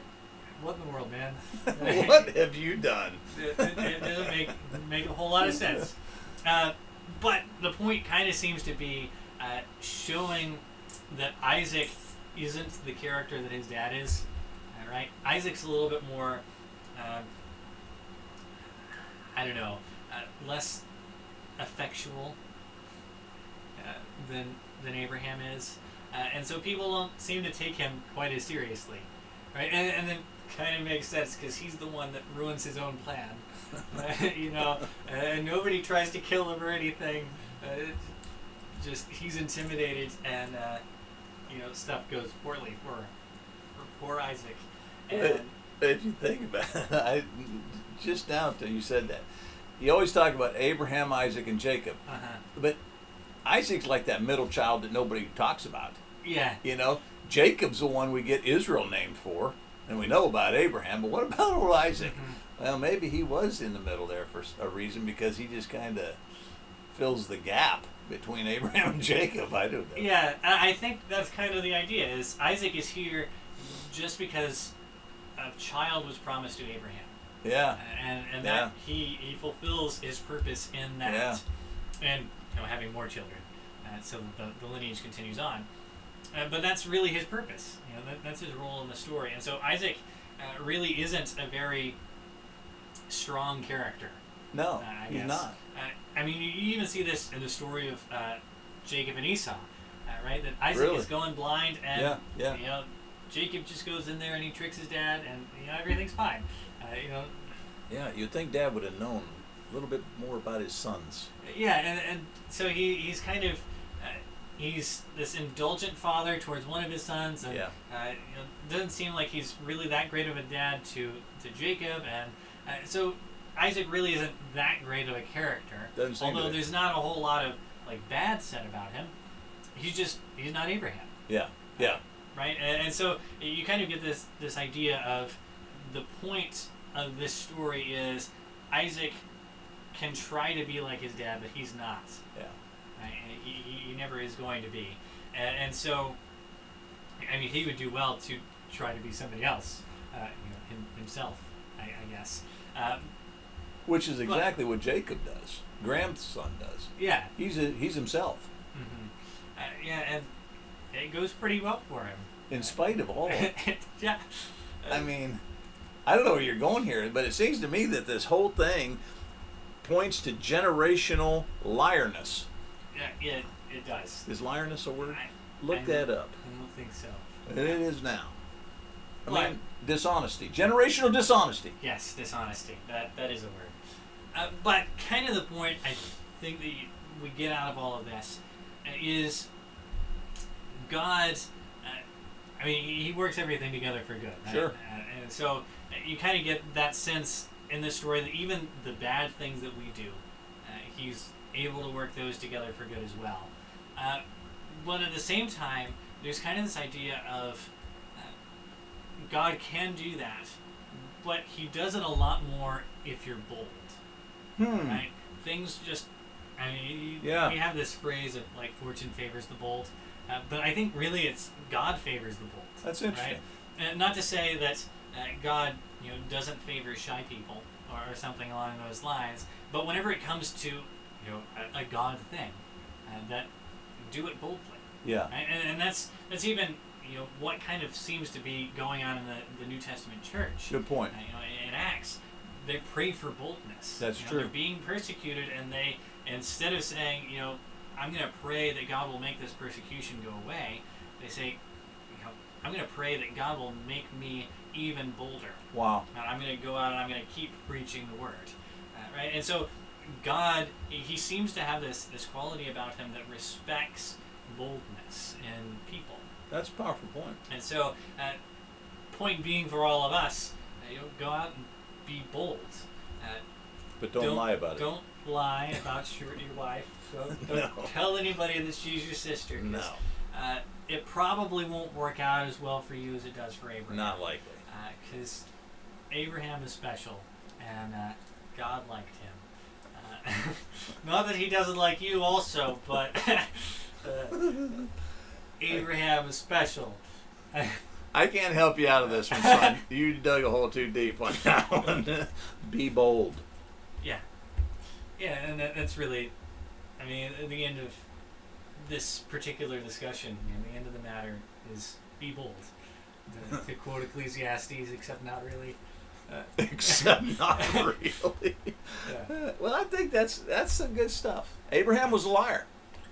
what in the world, man? What have you done? It doesn't make a whole lot of sense. But the point kind of seems to be showing that Isaac isn't the character that his dad is. Right? Isaac's a little bit more, less effectual than Abraham is. And so people don't seem to take him quite as seriously. Right? And then kind of makes sense because he's the one that ruins his own plan. And nobody tries to kill him or anything. Just he's intimidated, and stuff goes poorly for poor Isaac. And if you think about it, just now until you said that, you always talk about Abraham, Isaac, and Jacob, but Isaac's like that middle child that nobody talks about. Yeah. Jacob's the one we get Israel named for, and we know about Abraham, but what about old Isaac? Mm-hmm. Well, maybe he was in the middle there for a reason, because he just kind of fills the gap between Abraham and Jacob. I don't know. Yeah, I think that's kind of the idea, is Isaac is here just because a child was promised to Abraham. Yeah. And that he fulfills his purpose in that. Yeah. And having more children. So the lineage continues on. But that's really his purpose. That's his role in the story. And so Isaac really isn't a very strong character. No, I he's guess. not. I mean, you even see this in the story of Jacob and Esau, right? That Isaac Really? is going blind, and Yeah. you know, Jacob just goes in there and he tricks his dad, and you know, everything's fine. You know. Yeah, you'd think Dad would have known a little bit more about his sons. Yeah, and so he's kind of he's this indulgent father towards one of his sons, and you know, doesn't seem like he's really that great of a dad to Jacob, and so Isaac really isn't that great of a character. Doesn't seem although to be. there's not a whole lot of like bad said about him. He's not Abraham. Yeah. Right, and so you kind of get this idea of the point of this story is Isaac can try to be like his dad, but he's not. Yeah. Right? And he never is going to be. And so, I mean, he would do well to try to be somebody else, you know, himself, I guess. Which is exactly what Jacob does. Graham's son does. Yeah. He's himself. Mm-hmm. Yeah, and it goes pretty well for him. In spite of all. Yeah. I mean, I don't know where you're going here, but it seems to me that this whole thing points to generational liarness. Yeah, it does. Is liarness a word? Look I that up. I don't think so. And it is now. I What? mean, dishonesty. Generational dishonesty. Yes, dishonesty. That is a word. But kind of the point I think that we get out of all of this is God. I mean, he works everything together for good. Right? Sure. And so you kind of get that sense in this story that even the bad things that we do, he's able to work those together for good as well. But at the same time, there's kind of this idea of God can do that, but he does it a lot more if you're bold. Right? Things just, I mean, we have this phrase of like fortune favors the bold, but I think really it's God favors the bold. That's interesting. Right? And not to say that God, you know, doesn't favor shy people or something along those lines, but whenever it comes to, you know, a God thing, that do it boldly. Yeah. Right? And that's even, you know, what kind of seems to be going on in the New Testament church. Good point. You know, in Acts, they pray for boldness. That's true. true. They're being persecuted, and they, instead of saying, you know, I'm going to pray that God will make this persecution go away, they say, you know, I'm going to pray that God will make me even bolder. Wow. And I'm going to go out and I'm going to keep preaching the word. Right? And so God, he seems to have this quality about him that respects boldness in people. That's a powerful point. And so, point being for all of us, you know, go out and be bold. But don't lie about it. Don't lie about your wife. Don't tell anybody that she's your sister. No. It probably won't work out as well for you as it does for Abraham. Not likely. Because Abraham is special, and God liked him. Not that he doesn't like you also, but Abraham is special. I can't help you out of this one, son. You dug a hole too deep on that one. Be bold. Yeah. Yeah, and that's really, I mean, at the end of this particular discussion, you know, the end of the matter is be bold. To quote Ecclesiastes, except not really. Except not really. Yeah. Well, I think that's some good stuff. Abraham was a liar.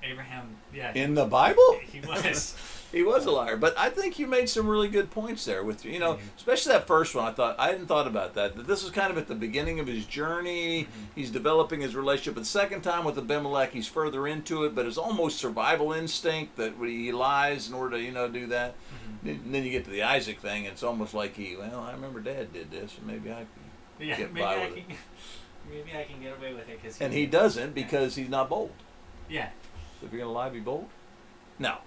Abraham, yeah. In the Bible? He was. He was a liar, but I think you made some really good points there with, you know, especially that first one. I hadn't thought about that this is kind of at the beginning of his journey. He's developing his relationship. The second time with Abimelech, he's further into it, but it's almost survival instinct that he lies in order to, you know, do that. And then you get to the Isaac thing, and it's almost like I remember Dad did this, and maybe I can get by with it. Maybe I can get away with it. And he doesn't because he's not bold. Yeah. So if you're going to lie, be bold? No.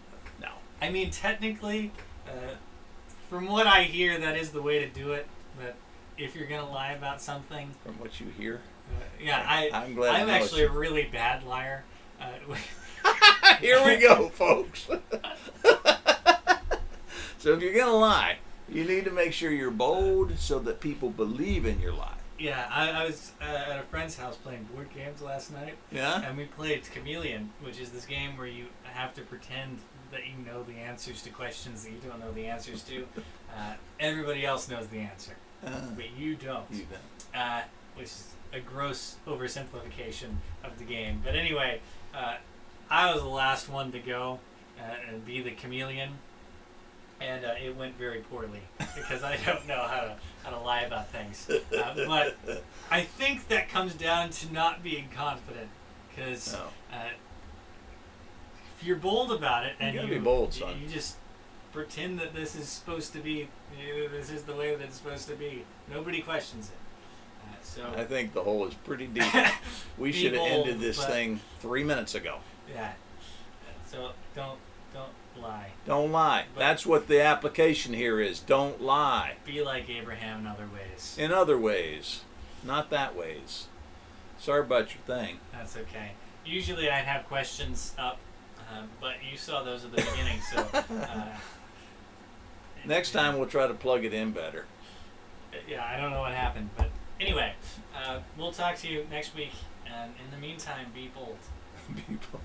I mean, technically, from what I hear, that is the way to do it. But if you're going to lie about something... From what you hear? I'm glad I'm actually a really bad liar. Here we go, folks. So if you're going to lie, you need to make sure you're bold so that people believe in your lie. Yeah, I was at a friend's house playing board games last night. Yeah? And we played Chameleon, which is this game where you have to pretend that you know the answers to questions that you don't know the answers to. Everybody else knows the answer, but you don't. You don't. which is a gross oversimplification of the game. But anyway, I was the last one to go and be the chameleon, and it went very poorly because I don't know how to lie about things. But I think that comes down to not being confident, because if you're bold about it and you gotta be bold, son. You just pretend that this is supposed to be, this is the way that it's supposed to be. Nobody questions it. So I think the hole is pretty deep. We should have ended this thing 3 minutes ago. Yeah. So don't lie. Don't lie. But that's what the application here is. Don't lie. Be like Abraham in other ways. In other ways. Not that ways. Sorry about your thing. That's okay. Usually I'd have questions up, but you saw those at the beginning, so... Next time we'll try to plug it in better. Yeah, I don't know what happened, but anyway, we'll talk to you next week, and in the meantime, be bold. Be bold.